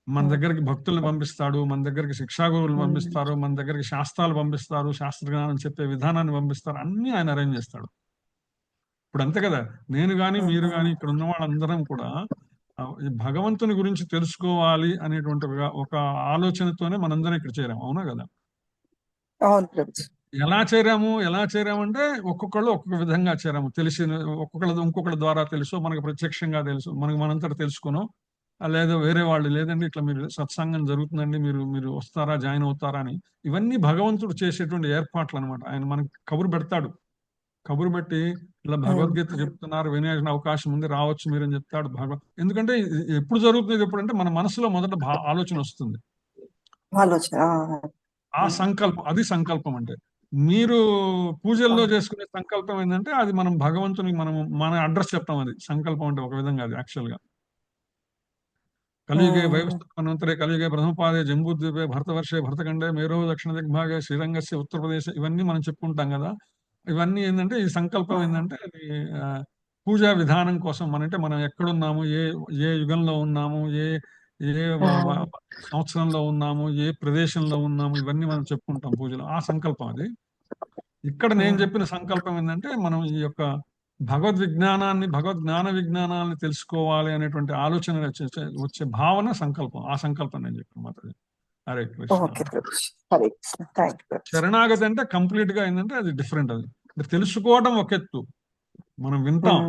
మన దగ్గరికి భక్తుల్ని పంపిస్తాడు, మన దగ్గరికి శిక్షాగురువులు పంపిస్తారు, మన దగ్గరికి శాస్త్రాలు పంపిస్తారు, శాస్త్రజ్ఞానం చెప్పే విధానాన్ని పంపిస్తారు, అన్ని ఆయన అరేంజ్ చేస్తాడు. ఇప్పుడు అంతే కదా, నేను కానీ మీరు కానీ ఇక్కడ ఉన్న వాళ్ళందరం కూడా ఈ భగవంతుని గురించి తెలుసుకోవాలి అనేటువంటి ఒక ఆలోచనతోనే మనందరం ఇక్కడ చేరాము. అవునా కదా? ఎలా చేరామంటే ఒక్కొక్కళ్ళు ఒక్కొక్క విధంగా చేరాము. ఇంకొకళ్ళ ద్వారా తెలుసు, మనకు ప్రత్యక్షంగా తెలుసు, మనంతటా తెలుసుకున్నాం. లేదా వేరే వాళ్ళు లేదండి ఇట్లా మీరు సత్సంగం జరుగుతుందండి, మీరు వస్తారా, జాయిన్ అవుతారా అని. ఇవన్నీ భగవంతుడు చేసేటువంటి ఏర్పాట్లు అనమాట. ఆయన మనకి కబురు పెడతాడు. కబురు పెట్టి ఇలా భగవద్గీత చెప్తున్నారు, వినే అవకాశం ఉంది, రావచ్చు మీరు అని చెప్తాడు ఎందుకంటే ఎప్పుడు జరుగుతుంది ఎప్పుడంటే మన మనసులో మొదట ఆలోచన వస్తుంది. ఆ సంకల్పం, అది సంకల్పం అంటే. మీరు పూజల్లో చేసుకునే సంకల్పం ఏంటంటే అది మనం భగవంతుని మన అడ్రస్ చెప్తాం. అది సంకల్పం అంటే ఒక విధంగా అది యాక్చువల్ గా. కలియుగే వైవస్వరే కలియుగే ప్రథమపాదే జంబూద్వీపే భరతవర్షే భరతఖండే మేరో దక్షిణ దిగ్భాగే శ్రీరంగస్య ఉత్తరప్రదేశ్, ఇవన్నీ మనం చెప్పుకుంటాం కదా. ఇవన్నీ ఏంటంటే ఈ సంకల్పం ఏంటంటే అది పూజా విధానం కోసం. మనం ఎక్కడున్నాము, ఏ యుగంలో ఉన్నాము, ఏ సంవత్సరంలో ఉన్నాము, ఏ ప్రదేశంలో ఉన్నాము, ఇవన్నీ మనం చెప్పుకుంటాం పూజలో. ఆ సంకల్పం అది. ఇక్కడ నేను చెప్పిన సంకల్పం ఏంటంటే మనం ఈ యొక్క భగవద్జ్ఞాన విజ్ఞానాన్ని తెలుసుకోవాలి అనేటువంటి ఆలోచన వచ్చే భావన సంకల్పం. ఆ సంకల్పం నేను చెప్పాను మాత్రం. హరే కృష్ణ. శరణాగతి అంటే కంప్లీట్ గా ఏంటంటే అది డిఫరెంట్. అది తెలుసుకోవడం ఒక ఎత్తు, మనం వింటాం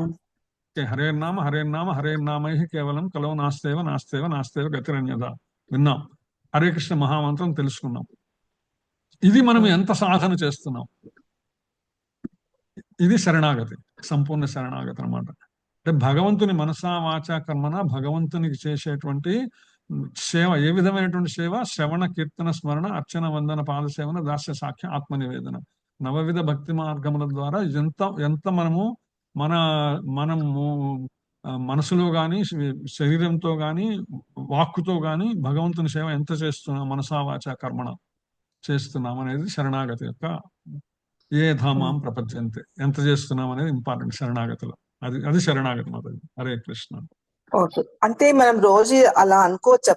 హరే నామ హరే నామ హరే నామై కేవలం కలవ నాస్తేవ గతిరన్యద విన్నాం. హరే కృష్ణ మహామంత్రం తెలుసుకున్నాం. ఇది మనం ఎంత సాధన చేస్తున్నాం, ఇది శరణాగతి, సంపూర్ణ శరణాగతి అనమాట. అంటే భగవంతుని మనసా వాచా కర్మన భగవంతునికి చేసేటువంటి సేవ. ఏ విధమైనటువంటి సేవ? శ్రవణ కీర్తన స్మరణ అర్చన వందన పాద సేవన దాస్య సాఖ్య ఆత్మనివేదన. నవవిధ భక్తి మార్గముల ద్వారా ఎంత మనము మనసులో గాని శరీరంతో గాని వాక్కుతో గాని భగవంతుని సేవ ఎంత చేస్తున్నాం, మనసా వాచా కర్మణ చేస్తున్నాం అనేది శరణాగతి యొక్క ఏ ధామాం ప్రపంచంతే ఎంత చేస్తున్నాం అనేది ఇంపార్టెంట్ శరణాగతిలో. అది శరణాగతి మాత్రం. హరే కృష్ణ.
ఓకే, అంటే మనం రోజు అలా అనుకోవచ్చా